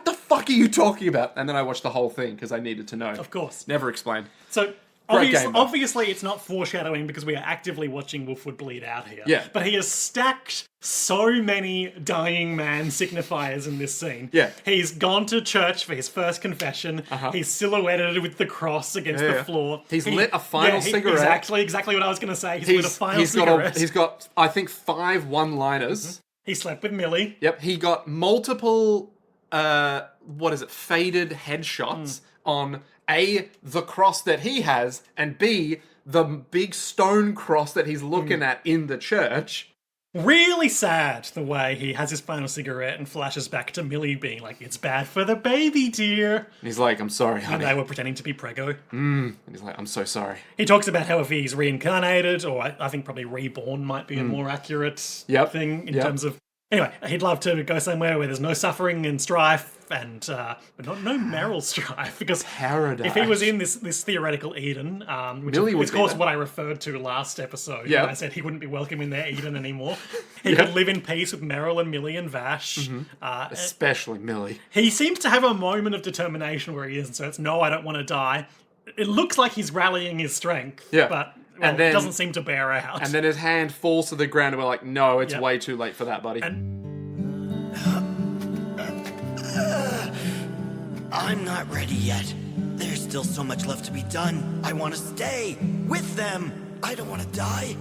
the fuck are you talking about? And then I watched the whole thing because I needed to know. Of course. Never explained. So, Great game, though. obviously it's not foreshadowing because we are actively watching Wolfwood bleed out here. Yeah. But he has stacked so many dying man signifiers in this scene. Yeah. He's gone to church for his first confession. He's silhouetted with the cross against the floor. He's lit a final cigarette. Exactly what I was going to say. He's lit a final cigarette. He's got, I think, 5 one-liners. He slept with Millie. Yep, he got multiple, faded headshots on A, the cross that he has, and B, the big stone cross that he's looking at in the church. Really sad the way he has his final cigarette and flashes back to Millie being like, it's bad for the baby, dear. And he's like, I'm sorry, And honey. they were pretending to be preggo. And he's like, I'm so sorry. He talks about how if he's reincarnated, or I think probably reborn might be a more accurate thing in terms of... Anyway, he'd love to go somewhere where there's no suffering and strife, and but no Meryl strife, because Paradise. if he was in this theoretical Eden, which Millie would is of be course there. what I referred to last episode, Yeah. when I said he wouldn't be welcome in their Eden anymore, he could live in peace with Meryl and Millie and Vash. Especially Millie. He seems to have a moment of determination where he is, and so it's no, I don't want to die. It looks like he's rallying his strength, but And then- it doesn't seem to bear out. And then his hand falls to the ground and we're like, no, it's Yep. way too late for that, buddy. I'm not ready yet. There's still so much left to be done. I want to stay with them. I don't want to die.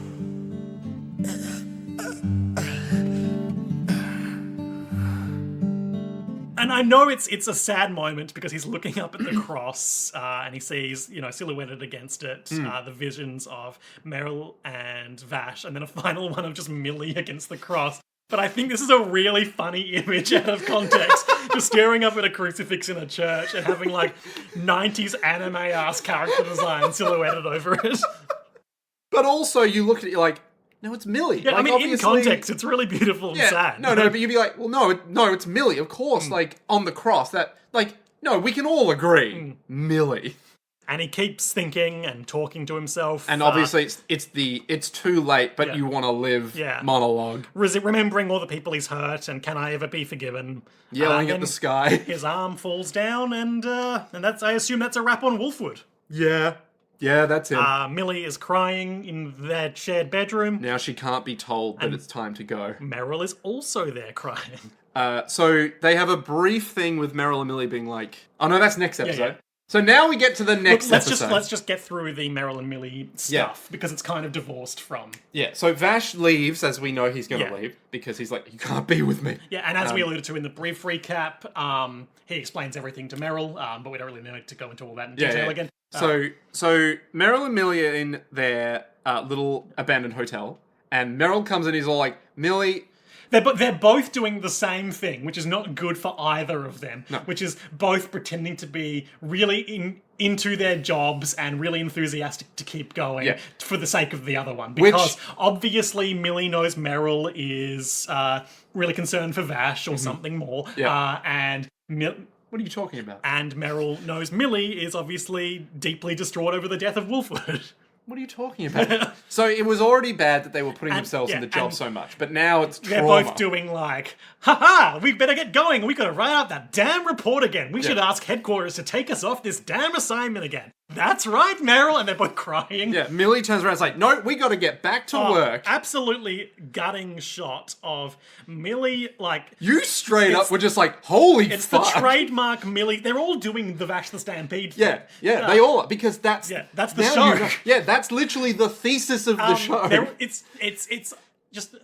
And I know it's a sad moment because he's looking up at the cross and he sees, silhouetted against it, the visions of Meryl and Vash, and then a final one of just Millie against the cross. But I think this is a really funny image out of context. Just staring up at a crucifix in a church and having like 90s anime-ass character design silhouetted over it. But also, you look at it, you're like, no, it's Millie. Yeah, like, I mean, in obviously- context, it's really beautiful and sad. No, but you'd be like, well, no, it's Millie, of course, like, on the cross. That, like, no, we can all agree. Millie. And he keeps thinking and talking to himself. And obviously, it's too late, but Yeah. you want to live Yeah. monologue. remembering all the people he's hurt and can I ever be forgiven? Yelling at then the sky. His arm falls down and that's, I assume that's a wrap on Wolfwood. Yeah. Yeah, that's him. Millie is crying in their shared bedroom. Now she can't be told that it's time to go. Meryl is also there crying. So they have a brief thing with Meryl and Millie being like, oh no, that's next episode. yeah. So now we get to the next episode. Let's just get through the Meryl and Millie stuff because it's kind of divorced from. Yeah, so Vash leaves, as we know he's going to Yeah. leave, because he's like, you can't be with me. Yeah, and as we alluded to in the brief recap, he explains everything to Meryl, but we don't really need to go into all that in detail again. So Meryl and Millie are in their little abandoned hotel, and Meryl comes in, he's all like, Millie... They're both doing the same thing, which is not good for either of them. No. Which is both pretending to be really into their jobs and really enthusiastic to keep going for the sake of the other one. Because obviously Millie knows Meryl is really concerned for Vash or something more. Yeah. And What are you talking about? And Meryl knows Millie is obviously deeply distraught over the death of Wolfwood. What are you talking about? So it was already bad that they were putting themselves in the job and so much, but now it's They're trauma. both doing like, haha, we better get going. We gotta write out that damn report again. We should ask headquarters to take us off this damn assignment again. That's right, Meryl. And they're both crying. Yeah, Millie turns around and is like, no, we gotta get back to work. Absolutely gutting shot of Millie, like... You straight up were just like, holy It's fuck. the trademark Millie. They're all doing the Vash the Stampede thing. Yeah, they all are, because that's... Yeah, that's the now show. you know- yeah, that's literally the thesis of the show. It's just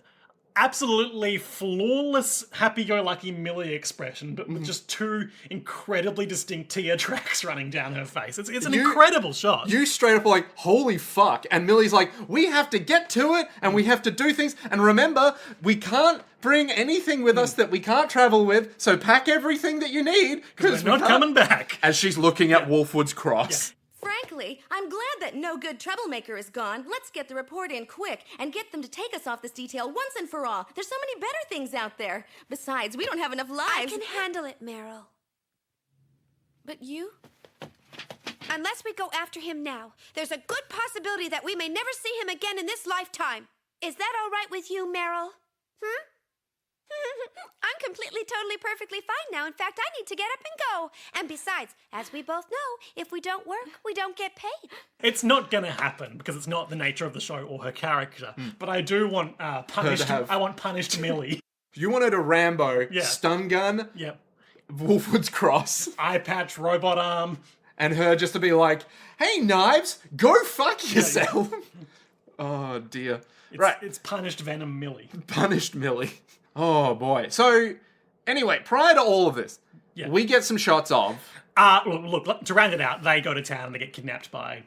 absolutely flawless, happy-go-lucky Millie expression, but with just two incredibly distinct tear tracks running down her face. It's an incredible shot. You straight up were like, holy fuck. And Millie's like, we have to get to it, and we have to do things. And remember, we can't bring anything with us that we can't travel with, so pack everything that you need, because We're not coming back. As she's looking at Wolfwood's cross. Frankly, I'm glad that no good troublemaker is gone. Let's get the report in quick and get them to take us off this detail once and for all. There's so many better things out there. Besides, we don't have enough lives. I can handle it, Meryl. But you? Unless we go after him now, there's a good possibility that we may never see him again in this lifetime. Is that all right with you, Meryl? I'm completely, totally, perfectly fine now. In fact, I need to get up and go. And besides, as we both know, if we don't work, we don't get paid. It's not gonna happen because it's not the nature of the show or her character. But I do want punished. I want punished Millie. You wanted a Rambo stun gun, Yep. Wolfwood's cross, Eye patch, robot arm. and her just to be like, hey, Knives, go fuck yourself. Oh, dear. It's punished Venom Millie. Punished Millie. Oh, boy. So, anyway, prior to all of this, we get some shots of... Look, to round it out, they go to town and they get kidnapped by...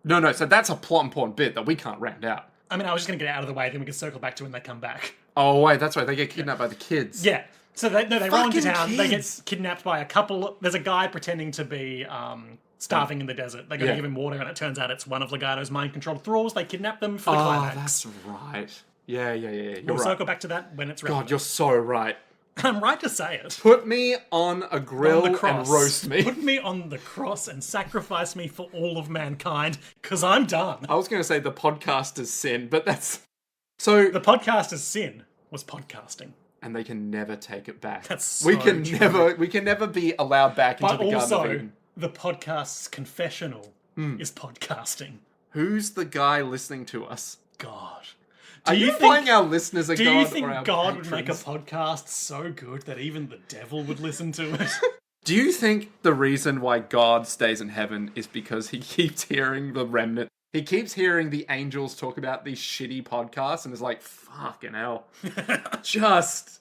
No, so that's a plot important bit that we can't round out. I mean, I was just going to get it out of the way, then we can circle back to when they come back. Oh, wait, that's right. They get kidnapped by the kids. Yeah. So they roll into Fucking town, they get kids. kidnapped by a couple... There's a guy pretending to be starving in the desert. They're going to give him water, and it turns out it's one of Legato's mind-controlled thralls. They kidnap them for the climax. That's right. Yeah. You're We'll right. circle back to that when it's relevant. God, you're so right. I'm right to say it. Put me on a grill On the cross. and roast me. Put me on the cross and sacrifice me for all of mankind, because I'm done. I was going to say the podcaster's sin, but that's... So... The podcaster's sin was podcasting. And they can never take it back. That's so we can true. never be allowed back into But the Garden of also, Eden. the podcast's confessional is podcasting. Who's the guy listening to us? God. Are you implying our listeners are Do God you or think our God would make a patrons? podcast so good that even the devil would listen to it? Do you think the reason why God stays in heaven is because he keeps hearing the remnant? He keeps hearing the angels talk about these shitty podcasts and is like, fucking hell. Just...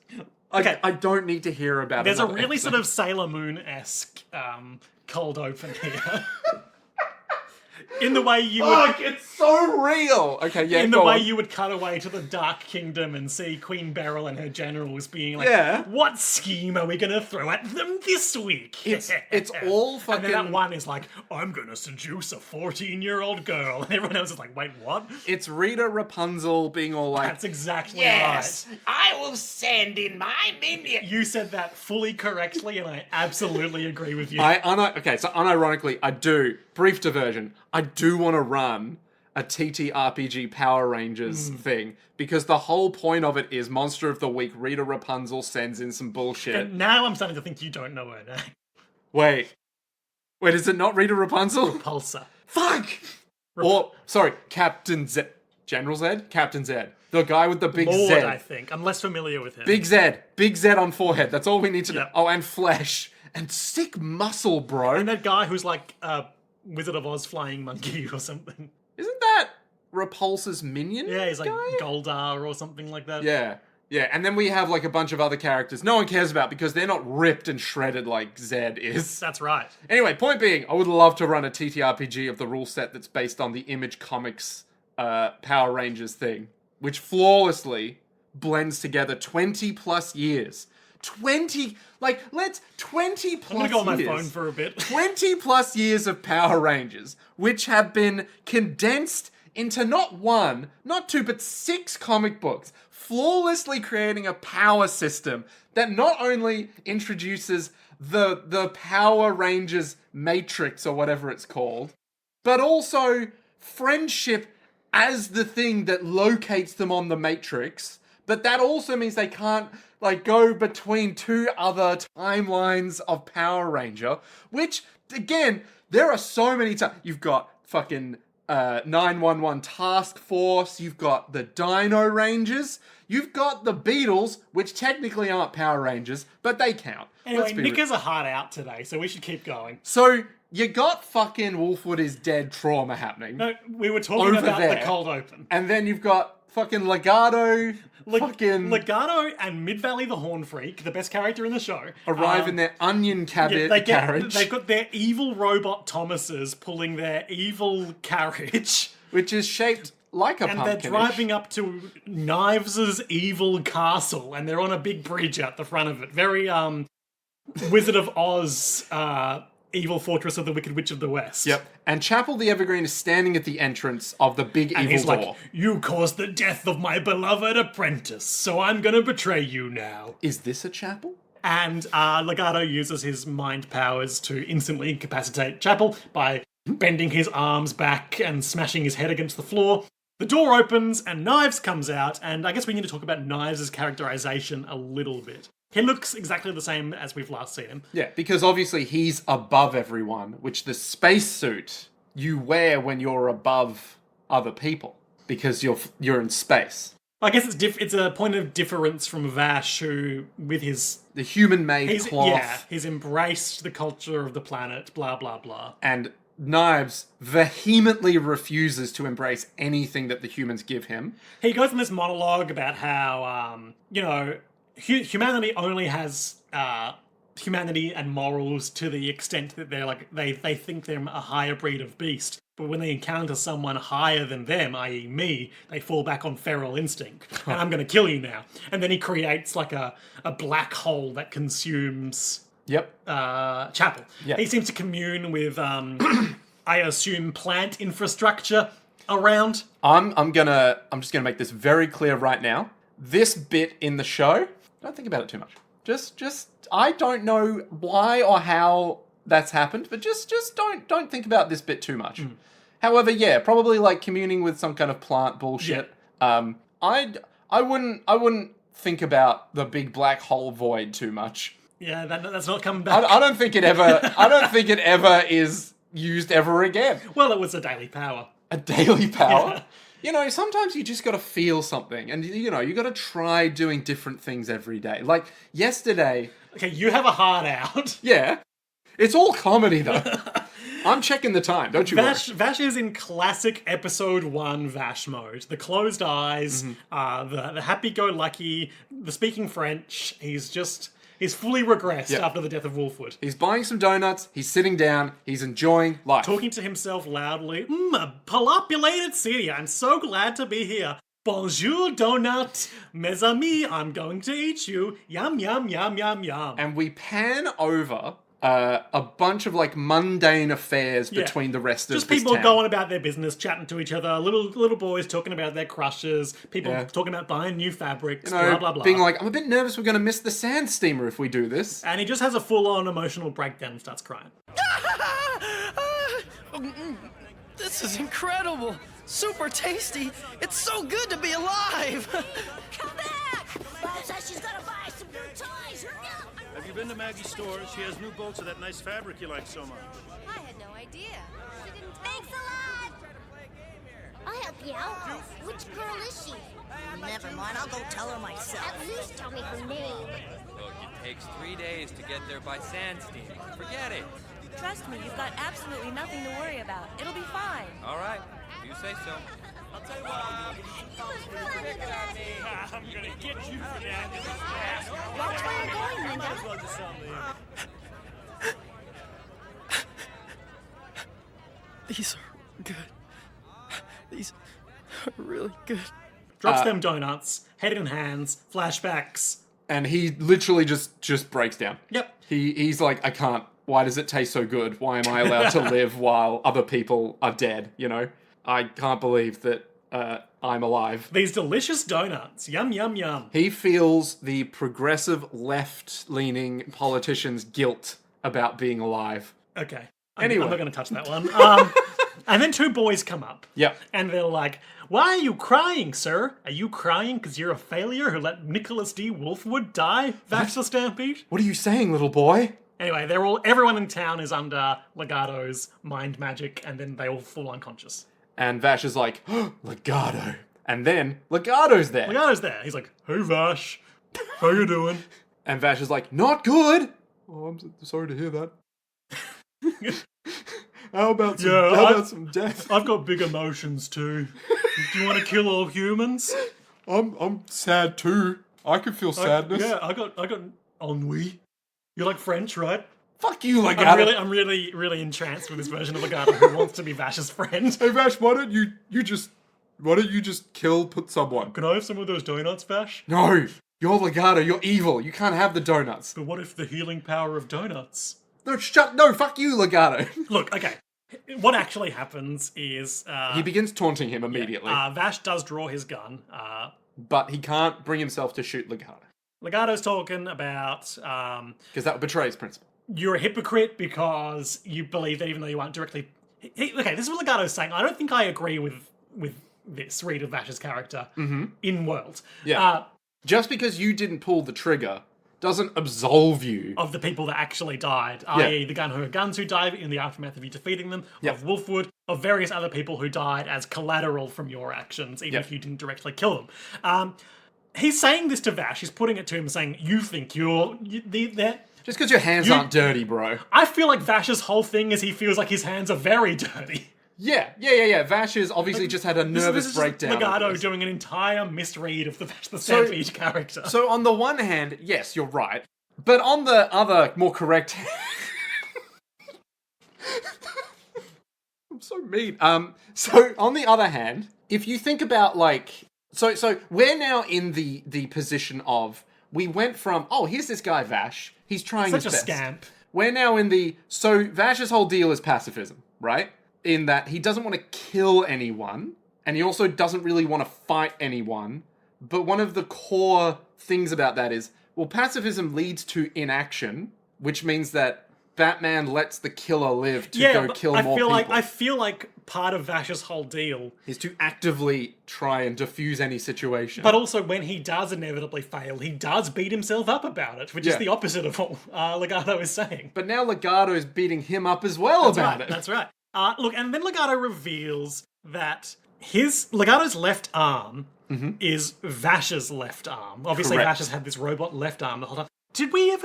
Okay. I don't need to hear about it. There's a really sort of Sailor Moon-esque cold open here. In the way you would... Fuck, it's so real! Okay, yeah, In the go way on. you would cut away to the Dark Kingdom and see Queen Beryl and her generals being like, Yeah. what scheme are we going to throw at them this week? It's all And fucking... then that one is like, I'm going to seduce a 14-year-old girl. And everyone else is like, wait, what? It's Rita Rapunzel being all like... That's exactly right. I will send in my minion. You said that fully correctly, and I absolutely agree with you. Okay, so unironically, I do. Brief diversion. I do want to run a TTRPG Power Rangers thing because the whole point of it is Monster of the Week. Rita Rapunzel sends in some bullshit. And now I'm starting to think you don't know her name. Wait, is it not Rita Rapunzel? Pulsar. Fuck! Sorry, Captain Zed. General Zed? Captain Zed. The guy with the big Lord, Zed. I think. I'm less familiar with him. Big Zed on forehead. That's all we need to know. Yeah. Oh, and flesh. And sick muscle, bro. And that guy who's like a Wizard of Oz flying monkey or something. Isn't that Repulsa's minion? Yeah, he's like guy? Goldar or something like that. Yeah. And then we have like a bunch of other characters no one cares about because they're not ripped and shredded like Zed is. That's right. Anyway, point being, I would love to run a TTRPG of the rule set that's based on the Image Comics Power Rangers thing, which flawlessly blends together 20 plus years. 20 plus I'm gonna go on my years. phone for a bit. 20 plus years of Power Rangers, which have been condensed into not one, not two, but 6 comic books, flawlessly creating a power system that not only introduces the Power Rangers Matrix or whatever it's called, but also friendship as the thing that locates them on the Matrix. But that also means they can't like go between two other timelines of Power Ranger, which again, there are so many times. You've got fucking 911 Task Force, you've got the Dino Rangers, you've got the Beatles, which technically aren't Power Rangers, but they count. Anyway, Nick has a heart out today, so we should keep going. So, you got fucking Wolfwood is Dead trauma happening. No, we were talking Over about there. the cold open. And then you've got fucking Legato, Legato and Mid-Valley the Horn Freak, the best character in the show, arrive in their onion carriage. They've got their evil robot Thomases pulling their evil carriage. Which is shaped like a pumpkin. And they're driving up to Knives' evil castle, and they're on a big bridge out the front of it. Very, Wizard of Oz, evil fortress of the Wicked Witch of the West. Yep. And Chapel the Evergreen is standing at the entrance of the big And evil he's door. like, you caused the death of my beloved apprentice, so I'm gonna betray you now. Is this a chapel? And Legato uses his mind powers to instantly incapacitate Chapel by bending his arms back and smashing his head against the floor. The door opens and Knives comes out, and I guess we need to talk about Knives' characterization a little bit. He looks exactly the same as we've last seen him. Yeah, because obviously he's above everyone, which the spacesuit you wear when you're above other people, because you're in space. I guess it's a point of difference from Vash, who, with the human-made cloth. Yeah, he's embraced the culture of the planet, blah, blah, blah. And Knives vehemently refuses to embrace anything that the humans give him. He goes in this monologue about how, humanity only has humanity and morals to the extent that they're like they think they're a higher breed of beast. But when they encounter someone higher than them, i.e. me, they fall back on feral instinct. And I'm going to kill you now. And then he creates like a black hole that consumes Chapel. Yep. He seems to commune with, I assume, plant infrastructure around. I'm just gonna make this very clear right now. This bit in the show, don't think about it too much. Just I don't know why or how that's happened, but just don't think about this bit too much. However, yeah, probably like communing with some kind of plant bullshit. Yeah. I wouldn't think about the big black hole void too much. Yeah, that's not coming back. I don't think it ever is used ever again. Well, it was a daily power. A daily power? Yeah. You know, sometimes you just gotta feel something, and you gotta try doing different things every day. Like, yesterday... Okay, you have a heart out. Yeah. It's all comedy, though. I'm checking the time, don't you worry. Vash is in classic episode 1 Vash mode. The closed eyes, the happy-go-lucky, the speaking French. He's fully regressed after the death of Wolfwood. He's buying some donuts, he's sitting down, he's enjoying life. Talking to himself loudly. A populated city. I'm so glad to be here. Bonjour, donut. Mes amis, I'm going to eat you. Yum, yum, yum, yum, yum. And we pan over a bunch of like mundane affairs between the rest of just this people town. going about their business, chatting to each other, little boys talking about their crushes, people talking about buying new fabrics, blah, blah, blah. Being like, I'm a bit nervous we're going to miss the sand steamer if we do this. And he just has a full-on emotional breakdown and starts crying. This is incredible! Super tasty! It's so good to be alive! Come back! Mom says she's gonna buy some new toys. Hurry up! Have you been to Maggie's store? She has new bolts of that nice fabric you like so much. I had no idea. She didn't. Thanks a lot. I'll help you out. Which girl is she? Never mind, I'll go tell her myself. At least tell me her name. Look, it takes 3 days to get there by sand steaming. Forget it. Trust me, you've got absolutely nothing to worry about. It'll be fine. All right, you say so. I'll tell you what, I'll give you some I'm gonna get you for that. Watch where you're going, Linda. Might as well just sell me. These are good. These are really good. Drops them donuts, head in hands, flashbacks. And he literally just breaks down. Yep. He's like, I can't. Why does it taste so good? Why am I allowed to live while other people are dead, you know? I can't believe that I'm alive. These delicious donuts. Yum, yum, yum. He feels the progressive left-leaning politicians' guilt about being alive. Okay. Anyway. I'm not going to touch that one. And then two boys come up. Yep. And they're like, "Why are you crying, sir? Are you crying because you're a failure who let Nicholas D. Wolfwood die? Vash the Stampede?" What are you saying, little boy? Anyway, everyone in town is under Legato's mind magic, and then they all fall unconscious. And Vash is like, oh, Legato. And then Legato's there. Legato's there. He's like, "Hey, Vash. How you doing?" And Vash is like, not good. Oh, I'm sorry to hear that. How about some death? I've got big emotions too. Do you want to kill all humans? I'm sad too. I can feel sadness. I got ennui. You like French, right? Fuck you, Legato. I'm really entranced with this version of Legato who wants to be Vash's friend. Hey Vash, why don't you just put someone? Can I have some of those donuts, Vash? No, you're Legato. You're evil. You can't have the donuts. But what if the healing power of donuts? No, fuck you, Legato. Look, okay. What actually happens is... he begins taunting him immediately. Vash does draw his gun. But he can't bring himself to shoot Legato. Legato's talking about... Because that betrays principle. You're a hypocrite because you believe that even though you aren't directly... Okay, this is what Legato's saying. I don't think I agree with this read of Vash's character in world. Yeah. Just because you didn't pull the trigger doesn't absolve you of the people that actually died, i.e. the guns who died in the aftermath of you defeating them, of Wolfwood, of various other people who died as collateral from your actions, even if you didn't directly kill them. He's saying this to Vash. He's putting it to him, saying, "You think they're." Just because your hands aren't dirty, bro. I feel like Vash's whole thing is he feels like his hands are very dirty. Yeah. Vash has obviously just had a nervous breakdown. Legato doing an entire misread of the Vash the Stampede character. So on the one hand, yes, you're right. But on the other, more correct... I'm so mean. So on the other hand, if you think about like... So we're now in the position of... We went from, here's this guy Vash. He's trying his best. Such a scamp. We're now in the... So Vash's whole deal is pacifism, right? In that he doesn't want to kill anyone, and he also doesn't really want to fight anyone. But one of the core things about that is, well, pacifism leads to inaction, which means that Batman lets the killer live to go kill more people. I feel like part of Vash's whole deal is to actively try and diffuse any situation. But also, when he does inevitably fail, he does beat himself up about it, which is the opposite of what Legato is saying. But now Legato's beating him up as well about it. That's right. Look, and then Legato reveals that Legato's left arm is Vash's left arm. Obviously, Vash has had this robot left arm the whole time. Did we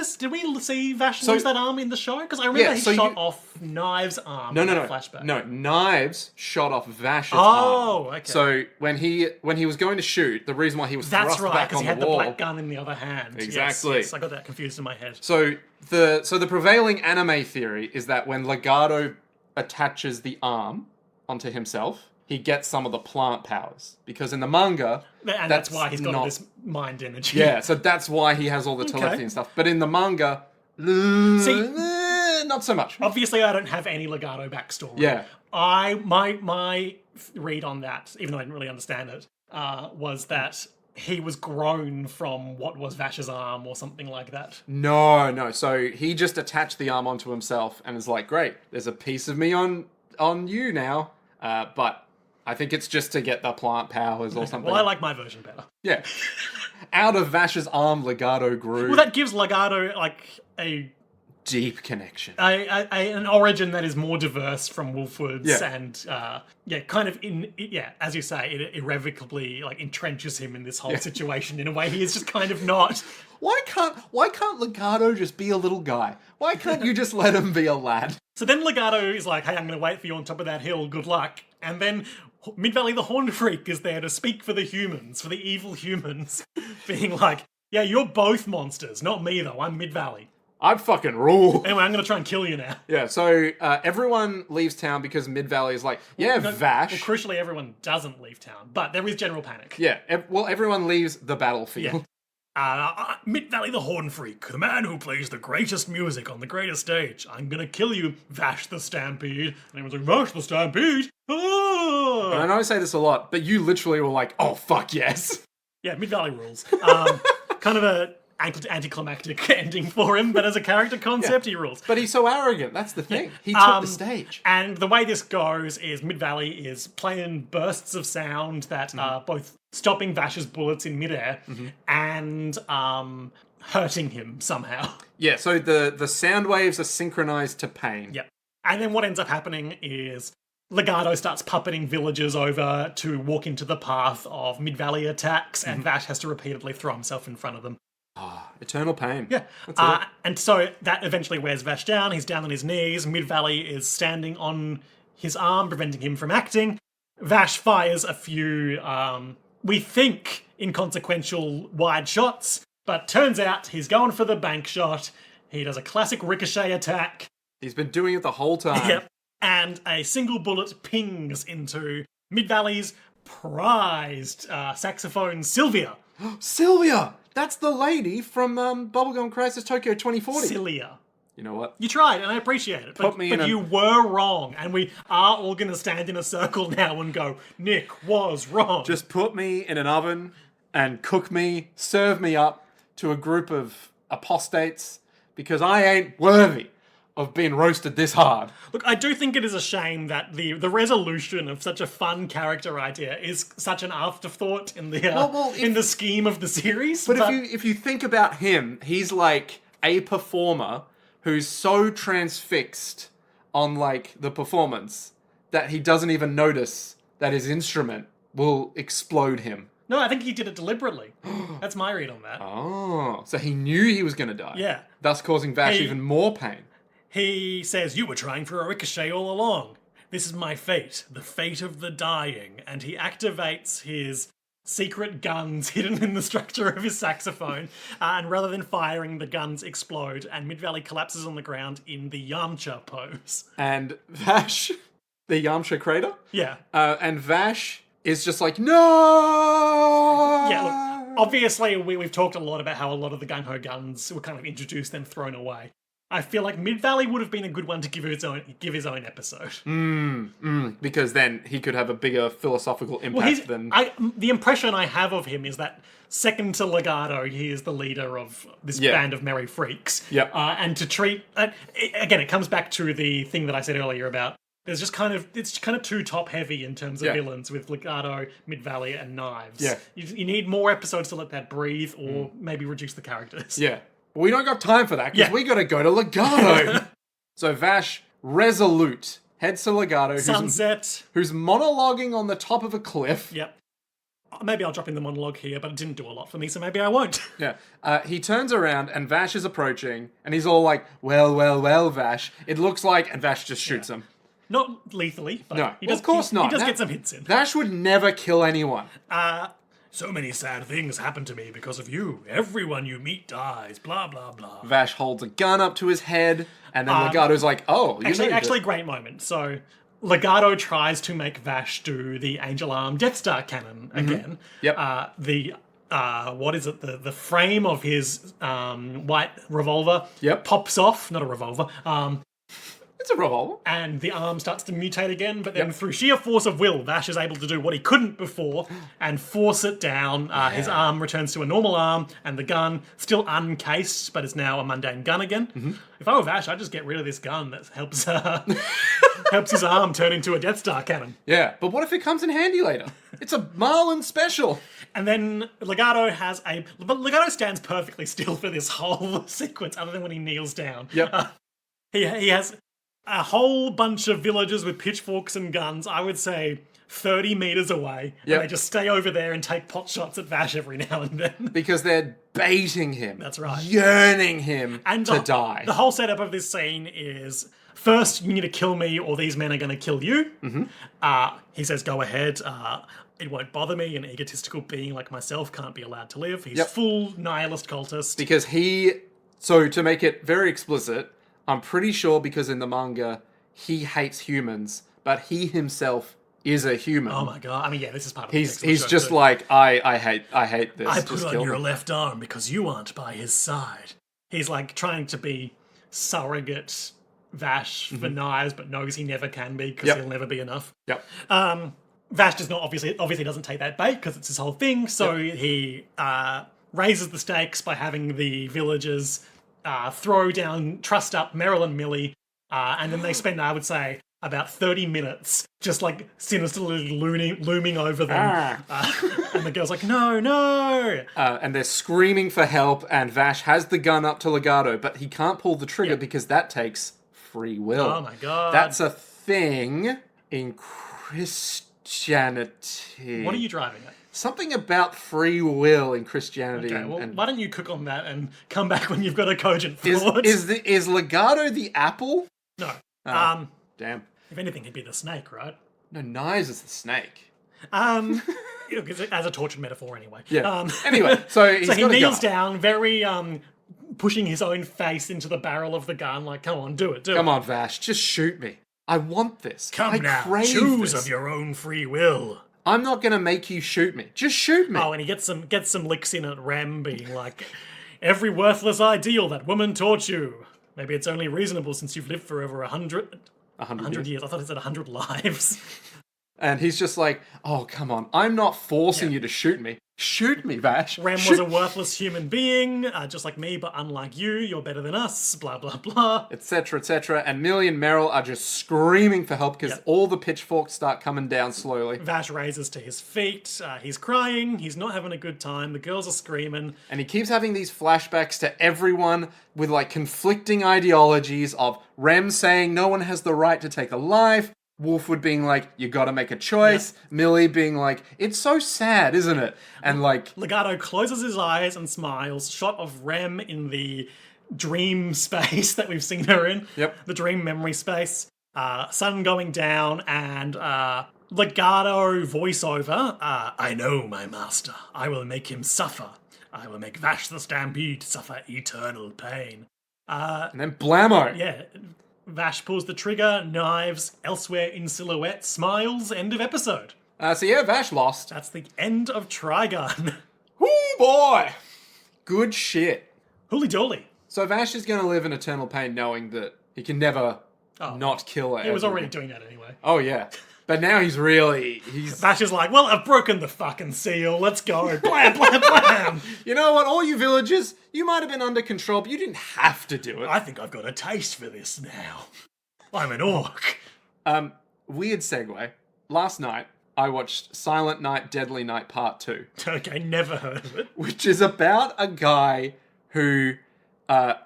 see Vash lose that arm in the show? Because I remember he shot off Knives' arm in the flashback. No, Knives shot off Vash's arm. Oh, okay. So when he was going to shoot, the reason why he was thrust back on the wall... That's right, because he had the black gun in the other hand. Exactly. Yes, I got that confused in my head. So the prevailing anime theory is that when Legato attaches the arm onto himself, he gets some of the plant powers. Because in the manga... And that's why he's got all this mind energy. Yeah, so that's why he has all the telepathy and stuff. But in the manga... not so much. Obviously, I don't have any Legato backstory. Yeah. My read on that, even though I didn't really understand it, was that he was grown from what was Vash's arm or something like that. No. So he just attached the arm onto himself and is like, great, there's a piece of me on you now. But I think it's just to get the plant powers or something. Well, I like my version better. Yeah. Out of Vash's arm, Legato grew. Well, that gives Legato, like, a... deep connection. An origin that is more diverse from Wolfwood's and, kind of, as you say, it irrevocably, like, entrenches him in this whole situation in a way he is just kind of not. Why can't Legato just be a little guy? Why can't you just let him be a lad? So then Legato is like, hey, I'm going to wait for you on top of that hill, good luck. And then Mid-Valley the Horn Freak is there to speak for the humans, for the evil humans, being like, yeah, you're both monsters, not me though, I'm Mid-Valley. I fucking rule. Anyway, I'm going to try and kill you now. Yeah, so everyone leaves town because Mid-Valley is like, Vash. Well, crucially, everyone doesn't leave town, but there is general panic. Yeah, everyone leaves the battlefield. Yeah. Mid-Valley the Horn Freak, the man who plays the greatest music on the greatest stage. I'm gonna kill you, Vash the Stampede. And everyone's like, Vash the Stampede? Ah! And I know I say this a lot, but you literally were like, oh, fuck yes. Yeah, Mid-Valley rules. Kind of a anticlimactic ending for him, but as a character concept, he rules. But he's so arrogant. That's the thing. He took the stage. And the way this goes is Mid-Valley is playing bursts of sound that are both stopping Vash's bullets in midair and hurting him somehow. Yeah, so the sound waves are synchronized to pain. Yep. And then what ends up happening is Legato starts puppeting villagers over to walk into the path of Mid-Valley attacks, and Vash has to repeatedly throw himself in front of them. Eternal pain. Yeah. That's it. And so that eventually wears Vash down. He's down on his knees. Mid-Valley is standing on his arm, preventing him from acting. Vash fires a few, we think, inconsequential wide shots, but turns out he's going for the bank shot. He does a classic ricochet attack. He's been doing it the whole time. Yep. And a single bullet pings into Mid-Valley's prized saxophone, Sylvia. Sylvia! That's the lady from Bubblegum Crisis Tokyo 2040. Cilia. You know what? You tried, and I appreciate it. But you were wrong, and we are all going to stand in a circle now and go, Nick was wrong. Just put me in an oven and cook me, serve me up to a group of apostates, because I ain't worthy of being roasted this hard. Look, I do think it is a shame that the resolution of such a fun character idea is such an afterthought in the in the scheme of the series. But if you think about him, he's like a performer who's so transfixed on like the performance that he doesn't even notice that his instrument will explode him. No, I think he did it deliberately. That's my read on that. Oh, so he knew he was going to die. Yeah. Thus causing Vash even more pain. He says, you were trying for a ricochet all along. This is my fate, the fate of the dying. And he activates his secret guns hidden in the structure of his saxophone. And rather than firing, the guns explode. And Mid-Valley collapses on the ground in the Yamcha pose. And Vash, the Yamcha crater? Yeah. And Vash is just like, no! Yeah, look, obviously we've talked a lot about how a lot of the gung-ho guns were kind of introduced and thrown away. I feel like Mid-Valley would have been a good one to give his own episode. Because then he could have a bigger philosophical impact than... The impression I have of him is that second to Legato, he is the leader of this band of merry freaks. Yep. And to treat... again, it comes back to the thing that I said earlier about there's just it's kind of too top-heavy in terms of villains with Legato, Mid-Valley, and Knives. Yeah. You need more episodes to let that breathe, or maybe reduce the characters. Yeah. We don't got time for that, because we got to go to Legato. So Vash, resolute, heads to Legato, who's monologuing on the top of a cliff. Yep. Maybe I'll drop in the monologue here, but it didn't do a lot for me, so maybe I won't. Yeah. He turns around, and Vash is approaching, and he's all like, well, Vash. It looks like... And Vash just shoots him. Not lethally, but no, of course not. He does get some hits in. Vash would never kill anyone. So many sad things happen to me because of you. Everyone you meet dies, blah, blah, blah. Vash holds a gun up to his head, and then Legato's like, oh, Actually, great moment. So, Legato tries to make Vash do the Angel Arm Death Star cannon again. Yep. What is it? The frame of his white revolver pops off. Not a revolver. It's a revolver. And the arm starts to mutate again, but then through sheer force of will, Vash is able to do what he couldn't before and force it down. His arm returns to a normal arm, and the gun, still uncased, but is now a mundane gun again. If I were Vash, I'd just get rid of this gun that helps helps his arm turn into a Death Star cannon. Yeah, but what if it comes in handy later? It's a Marlin special. And then Legato but Legato stands perfectly still for this whole sequence, other than when he kneels down. Yep. He has a whole bunch of villagers with pitchforks and guns, I would say 30 meters away. Yep. And they just stay over there and take pot shots at Vash every now and then. Because they're baiting him. That's right. Yearning him to die. The whole setup of this scene is, first, you need to kill me or these men are going to kill you. He says, go ahead. It won't bother me. An egotistical being like myself can't be allowed to live. He's full nihilist cultist. Because so to make it very explicit, I'm pretty sure because in the manga, he hates humans, but he himself is a human. Oh my god. I mean, yeah, this is part of He's just too. Like, I hate this. I just put on your left arm because you aren't by his side. He's like trying to be surrogate Vash for Knives, but knows he never can be because he'll never be enough. Yep. Vash does not obviously doesn't take that bait because it's his whole thing. So he raises the stakes by having the villagers throw down, trust up Meryl and Millie, and then they spend, I would say, about 30 minutes just like sinisterly looming over them. And the girl's like, no. And they're screaming for help, and Vash has the gun up to Legato, but he can't pull the trigger because that takes free will. Oh my god. That's a thing in Christianity. What are you driving at? Something about free will in Christianity. Okay, well, why don't you cook on that and come back when you've got a cogent is thought? is Legato the apple? No. Damn. If anything, he'd be the snake, right? No, Knives is the snake. As a tortured metaphor, anyway. Yeah. Anyway, so he kneels down, very pushing his own face into the barrel of the gun, like, come on, do it. Come on, Vash, just shoot me. I want this. Come I now, crave choose this. of your own free will. I'm not gonna make you shoot me. Just shoot me. Oh, and he gets some licks in at Rem, being like, every worthless ideal that woman taught you. Maybe it's only reasonable since you've lived for over 100 years. I thought it said 100 lives. And he's just like, oh, come on. I'm not forcing you to shoot me. Shoot me, Vash. Rem was a worthless human being, just like me, but unlike you, you're better than us, blah, blah, blah. Etc., etc. And Millie and Meryl are just screaming for help because all the pitchforks start coming down slowly. Vash raises to his feet. He's crying. He's not having a good time. The girls are screaming. And he keeps having these flashbacks to everyone with, like, conflicting ideologies of Rem saying no one has the right to take a life, Wolfwood being like, you gotta make a choice. Millie being like, it's so sad, isn't it? And like... Legato closes his eyes and smiles. Shot of Rem in the dream space that we've seen her in. Yep. The dream memory space. Sun going down and Legato voiceover. I know my master. I will make him suffer. I will make Vash the Stampede suffer eternal pain. And then blammo. Yeah. Vash pulls the trigger, Knives, elsewhere in silhouette, smiles, end of episode. So yeah, Vash lost. That's the end of Trigun. Woo boy! Good shit. Holy dolly. So Vash is going to live in eternal pain knowing that he can never not kill her. He was already doing that anyway. Oh yeah. But now he's Vash is like, well, I've broken the fucking seal, let's go. Blam, blam, blam. You know what, all you villagers, you might have been under control, but you didn't have to do it. I think I've got a taste for this now. I'm an orc. Weird segue. Last night, I watched Silent Night, Deadly Night Part 2. Okay, never heard of it. Which is about a guy who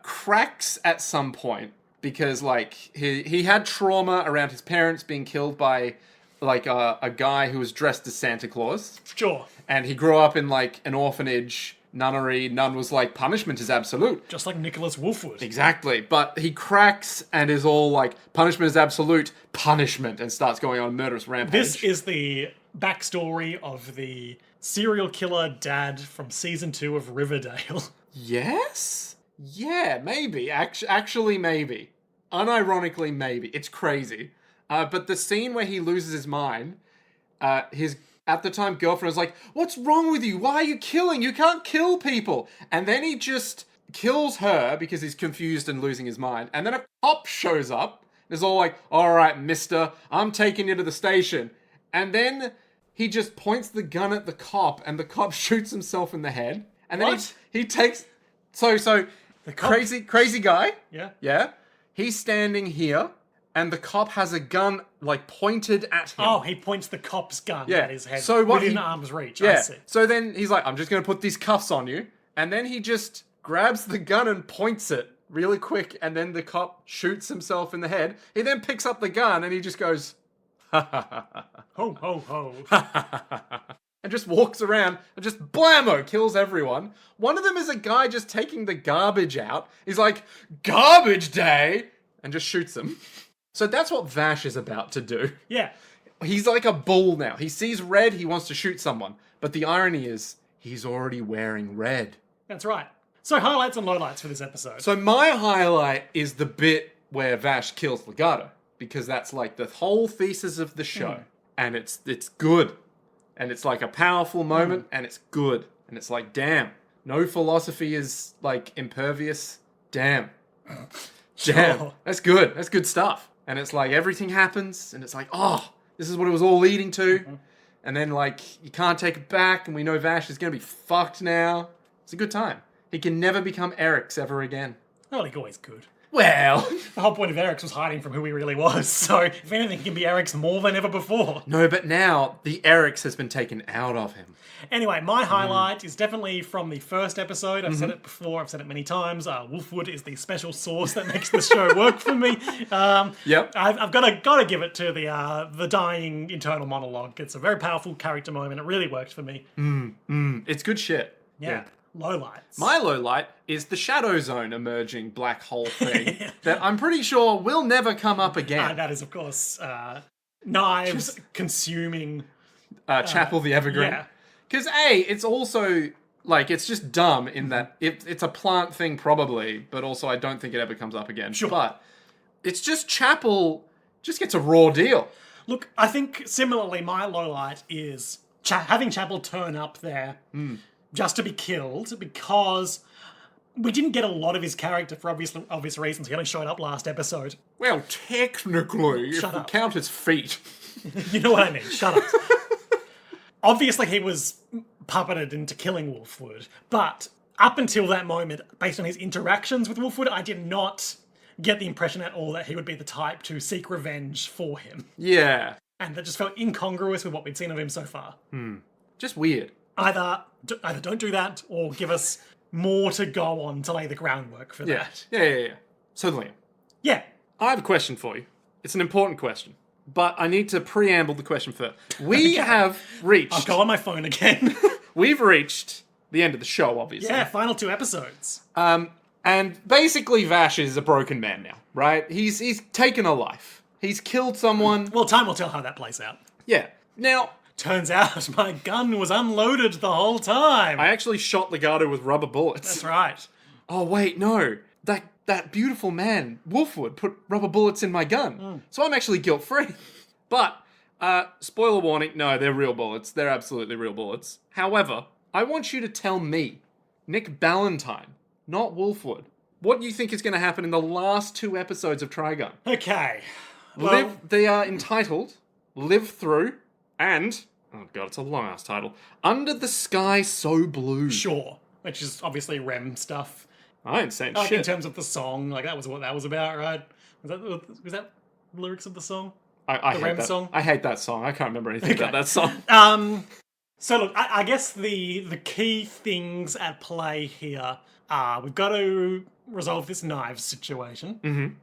cracks at some point because, like, he had trauma around his parents being killed by, like, a guy who was dressed as Santa Claus. Sure. And he grew up in, like, an orphanage, nunnery. Nun was like, punishment is absolute. Just like Nicholas Wolfwood. Exactly. But he cracks and is all like, punishment is absolute, punishment, and starts going on a murderous rampage. This is the backstory of the serial killer dad from season 2 of Riverdale. Yes? Yeah, maybe. Actually, maybe. Unironically, maybe. It's crazy. But the scene where he loses his mind, his, at the time, girlfriend was like, what's wrong with you? Why are you killing? You can't kill people. And then he just kills her because he's confused and losing his mind. And then a cop shows up and is all like, all right, mister, I'm taking you to the station. And then he just points the gun at the cop and the cop shoots himself in the head. And then he takes... So the crazy guy. Yeah. Yeah. He's standing here. And the cop has a gun, like, pointed at him. Oh, he points the cop's gun at his head within arm's reach. Yeah. I see. So then he's like, I'm just going to put these cuffs on you. And then he just grabs the gun and points it really quick. And then the cop shoots himself in the head. He then picks up the gun and he just goes, ha ha ha ha. Ho, ho, ho. And just walks around and just blammo kills everyone. One of them is a guy just taking the garbage out. He's like, garbage day! And just shoots him. So that's what Vash is about to do. Yeah. He's like a bull now. He sees red, he wants to shoot someone. But the irony is, he's already wearing red. That's right. So highlights and lowlights for this episode. So my highlight is the bit where Vash kills Legato. Because that's like the whole thesis of the show. And it's good. And it's like a powerful moment, and it's good. And it's like, damn. No philosophy is like impervious. Damn. Damn. Sure. That's good. That's good stuff. And it's like everything happens, and it's like, oh, this is what it was all leading to. and then, like, you can't take it back, and we know Vash is going to be fucked now. It's a good time. He can never become Eric's ever again. Well, he always could. Well... The whole point of Eric's was hiding from who he really was, so if anything, he can be Eric's more than ever before. No, but now the Eric's has been taken out of him. Anyway, my highlight is definitely from the first episode. I've said it before, I've said it many times. Wolfwood is the special sauce that makes the show work for me. Yep. I've got to give it to the dying internal monologue. It's a very powerful character moment. It really worked for me. It's good shit. Yeah. Lowlights. My low light is the Shadow Zone emerging black hole thing that I'm pretty sure will never come up again. That is, of course, Knives consuming... Chapel the Evergreen. Yeah. Because, A, it's also, like, it's just dumb in that it's a plant thing probably, but also I don't think it ever comes up again. Sure. But it's just Chapel just gets a raw deal. Look, I think similarly my lowlight is having Chapel turn up there just to be killed because we didn't get a lot of his character for obvious reasons. He only showed up last episode. Well, technically, Shut if we up. count his feet. You know what I mean? Shut up. Obviously, he was puppeted into killing Wolfwood, but up until that moment, based on his interactions with Wolfwood, I did not get the impression at all that he would be the type to seek revenge for him. Yeah. And that just felt incongruous with what we'd seen of him so far. Just weird. Either don't do that, or give us more to go on to lay the groundwork for Yeah. that. Yeah. So, Liam, Yeah. I have a question for you. It's an important question, but I need to preamble the question first. We have reached... I'll go on my phone again. We've reached the end of the show, obviously. Yeah, final 2 episodes. And basically Vash is a broken man now, right? He's taken a life. He's killed someone. Well, time will tell how that plays out. Yeah. Now, Turns out my gun was unloaded the whole time. I actually shot Legato with rubber bullets. That's right. Oh, wait, no. That beautiful man, Wolfwood, put rubber bullets in my gun. So I'm actually guilt-free. But, spoiler warning, no, they're real bullets. They're absolutely real bullets. However, I want you to tell me, Nick Ballantyne, not Wolfwood, what you think is going to happen in the last 2 episodes of Trigun. Okay. Well, They are entitled Live Through and, oh god, it's a long-ass title, Under the Sky So Blue. sure. Which is obviously REM stuff. I ain't saying Like shit. in terms of the song, like that was what that was about, right? Was that the lyrics of the song? I the hate REM that song? I hate that song. I can't remember anything about that song. So look, I guess the key things at play here are we've got to resolve this knives situation. We've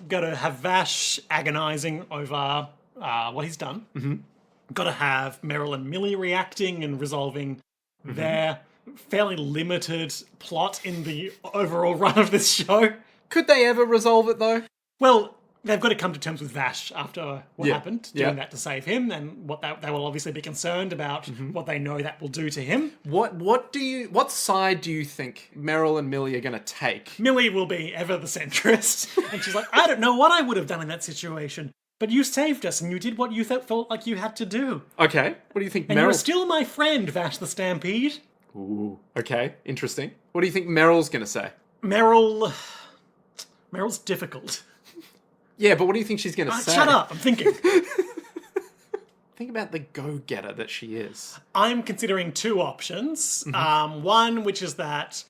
got to have Vash agonizing over what he's done. Got to have Meryl and Millie reacting and resolving their fairly limited plot in the overall run of this show. Could they ever resolve it, though? Well, they've got to come to terms with Vash after what Yeah. happened, Yeah. doing that to save him, and they will obviously be concerned about what they know that will do to him. What side do you think Meryl and Millie are going to take? Millie will be ever the centrist, and she's like, I don't know what I would have done in that situation, but you saved us, and you did what you felt like you had to do. Okay. What do you think And you're Meryl... still my friend, Vash the Stampede. Ooh. Okay. Interesting. What do you think Meryl's going to say? Meryl's difficult. Yeah, but what do you think she's going to say? Shut up, I'm thinking. Think about the go-getter that she is. I'm considering 2 options. One, which is that,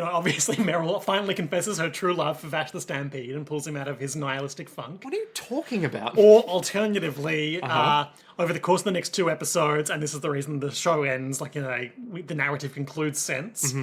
obviously Meryl finally confesses her true love for Vash the Stampede and pulls him out of his nihilistic funk. What are you talking about? Or alternatively, over the course of the next 2 episodes, and this is the reason the show ends, like the narrative concludes sense,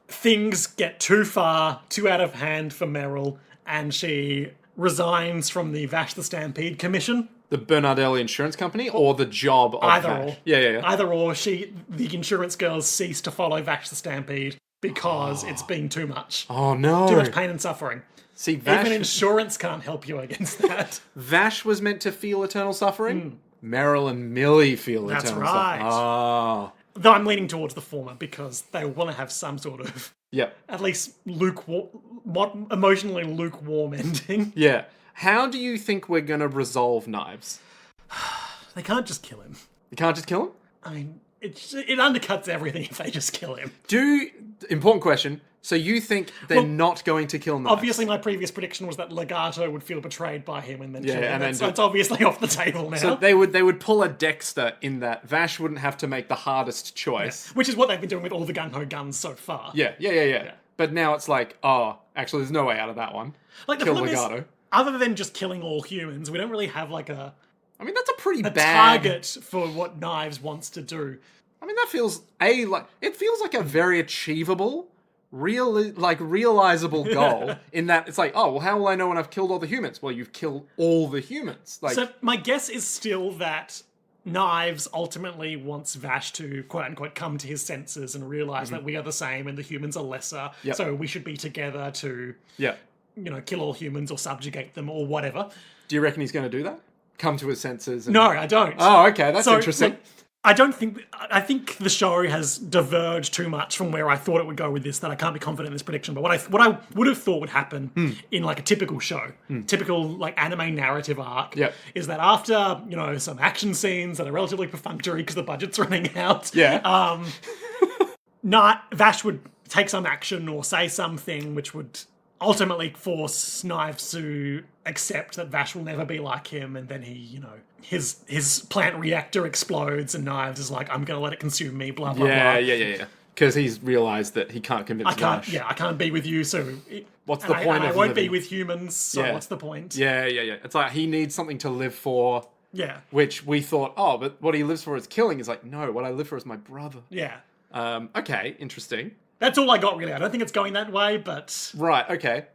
things get too far, too out of hand for Meryl, and she resigns from the Vash the Stampede commission. The Bernardelli Insurance Company or the job of Either Vash? or. Yeah. Either or, the insurance girls cease to follow Vash the Stampede because it's been too much. Oh, no. Too much pain and suffering. See, Vash... Even insurance can't help you against that. Vash was meant to feel eternal suffering. Meryl and Millie feel That's eternal right. suffering. Oh. Though I'm leaning towards the former because they want to have some sort of, Yep. at least emotionally lukewarm ending. Yeah. How do you think we're going to resolve Knives? They can't just kill him. You can't just kill him? I mean, it undercuts everything if they just kill him. Important question, So you think they're not going to kill Knives? Obviously, my previous prediction was that Legato would feel betrayed by him and then kill him. and then So it's obviously off the table now. So they would pull a Dexter in that Vash wouldn't have to make the hardest choice. Which is what they've been doing with all the gung-ho guns so far. Yeah. But now it's like, oh, actually, there's no way out of that one. Like, the Kill problem Legato. is, other than just killing all humans, we don't really have, like, a that's a pretty bad target for what Knives wants to do. I mean, that feels it feels like a very achievable, realizable goal. In that it's like, oh, well, how will I know when I've killed all the humans? Well, you've killed all the humans. Like, so my guess is still that Knives ultimately wants Vash to quote unquote come to his senses and realize that we are the same and the humans are lesser. Yep. So we should be together to kill all humans or subjugate them or whatever. Do you reckon he's going to do that? Come to his senses? No, I don't. Oh, okay, that's interesting. Look, I think the show has diverged too much from where I thought it would go with this, that I can't be confident in this prediction. But what I would have thought would happen in like a typical show, typical like anime narrative arc, is that after some action scenes that are relatively perfunctory because the budget's running out, Vash would take some action or say something which would ultimately force Knives to accept that Vash will never be like him, and then he, his plant reactor explodes, and Knives is like, I'm gonna let it consume me, blah, blah, blah. Yeah. Because he's realised that he can't convince Vash. I can't be with you, so... What's the point of I won't living? be with humans, so what's the point? Yeah. It's like, he needs something to live for. Yeah. Which we thought, but what he lives for is killing. He's like, no, what I live for is my brother. Yeah. Okay, interesting. That's all I got, really. I don't think it's going that way, but... Right, okay.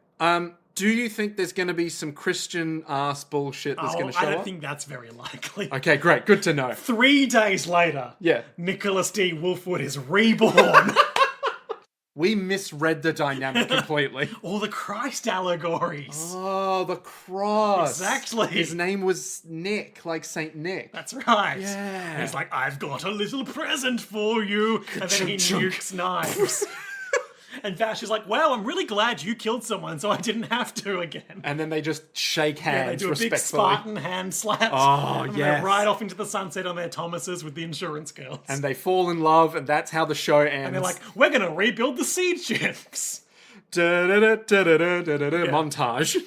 Do you think there's going to be some Christian-ass bullshit that's going to show up? I don't think that's very likely. Okay, great. Good to know. 3 days later, Nicholas D. Wolfwood is reborn. We misread the dynamic completely. All the Christ allegories. Oh, the cross. Exactly. His name was Nick, like Saint Nick. That's right. Yeah. He's like, I've got a little present for you. And then he nukes Knives. And Vash is like, well, I'm really glad you killed someone so I didn't have to again. And then they just shake hands they do a big respectfully. Spartan hand slap. Oh, and yes. they ride off into the sunset on their Thomases with the insurance girls. And they fall in love, and that's how the show ends. And they're like, we're going to rebuild the seed ships. Montage.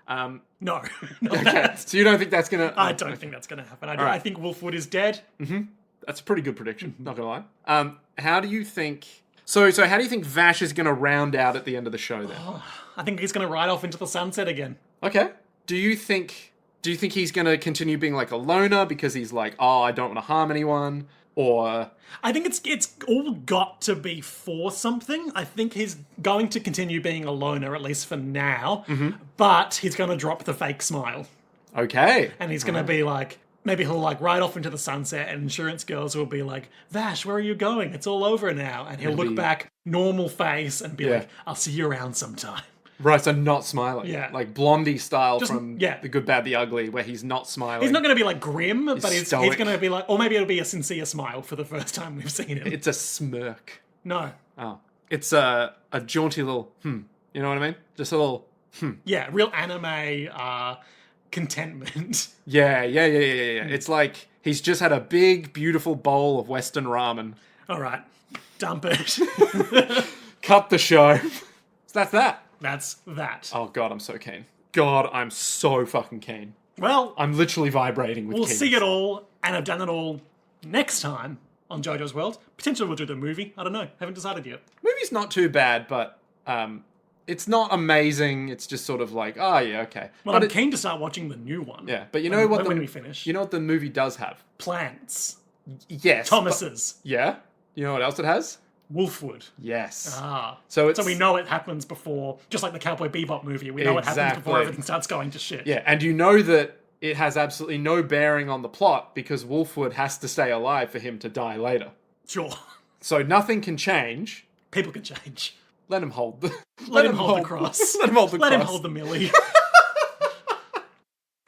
No, not okay. that. So you don't think that's going to... I don't think that's going to happen. I think Wolfwood is dead. Mm-hmm. That's a pretty good prediction, not going to lie. How do you think... So how do you think Vash is going to round out at the end of the show then? I think he's going to ride off into the sunset again. Okay. Do you think he's going to continue being like a loner because he's like, oh, I don't want to harm anyone? Or... I think it's all got to be for something. I think he's going to continue being a loner, at least for now. But he's going to drop the fake smile. Okay. And he's going to be like... Maybe he'll like ride off into the sunset and insurance girls will be like, Vash, where are you going? It's all over now. And he'll look back, normal face, and be like, I'll see you around sometime. Right, so not smiling. Yeah. Like Blondie style from The Good, Bad, the Ugly, where he's not smiling. He's not going to be like grim, but he's going stoic. to be like, or maybe it'll be a sincere smile for the first time we've seen him. It's a smirk. No. Oh. It's a jaunty little, You know what I mean? Just a little, Yeah, real anime, contentment. Yeah. It's like he's just had a big, beautiful bowl of Western ramen. All right, dump it. Cut the show. So that's that. That's that. Oh, God, I'm so keen. God, I'm so fucking keen. Well, I'm literally vibrating with we'll keenness. see it all, and I've done it all next time on JoJo's World. Potentially we'll do the movie. I don't know. Haven't decided yet. Movie's not too bad, but it's not amazing. It's just sort of like, oh, yeah, okay. Well, but I'm keen to start watching the new one. Yeah, but you know what? When we finish. You know what the movie does have? Plants. Yes. Thomases. Yeah. You know what else it has? Wolfwood. Yes. So we know it happens before, just like the Cowboy Bebop movie. We know it happens before everything starts going to shit. Yeah, and you know that it has absolutely no bearing on the plot because Wolfwood has to stay alive for him to die later. Sure. So nothing can change. People can change. Let him hold the... Let him hold the cross. Let him hold the cross. Let him hold the millie.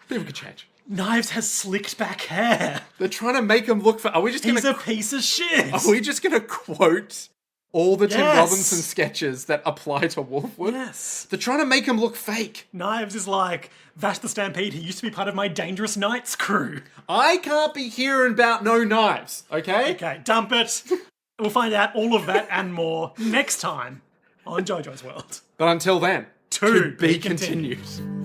People can change. Knives has slicked back hair. They're trying to make him look for... Are we just He's a piece of shit. Are we just going to quote all the Tim Robinson sketches that apply to Wolfwood? Yes. They're trying to make him look fake. Knives is like, Vash the Stampede, he used to be part of my Dangerous Knights crew. I can't be hearing about no knives, okay? Okay, dump it. We'll find out all of that and more next time on JoJo's World. But until then, To be be continued. continued.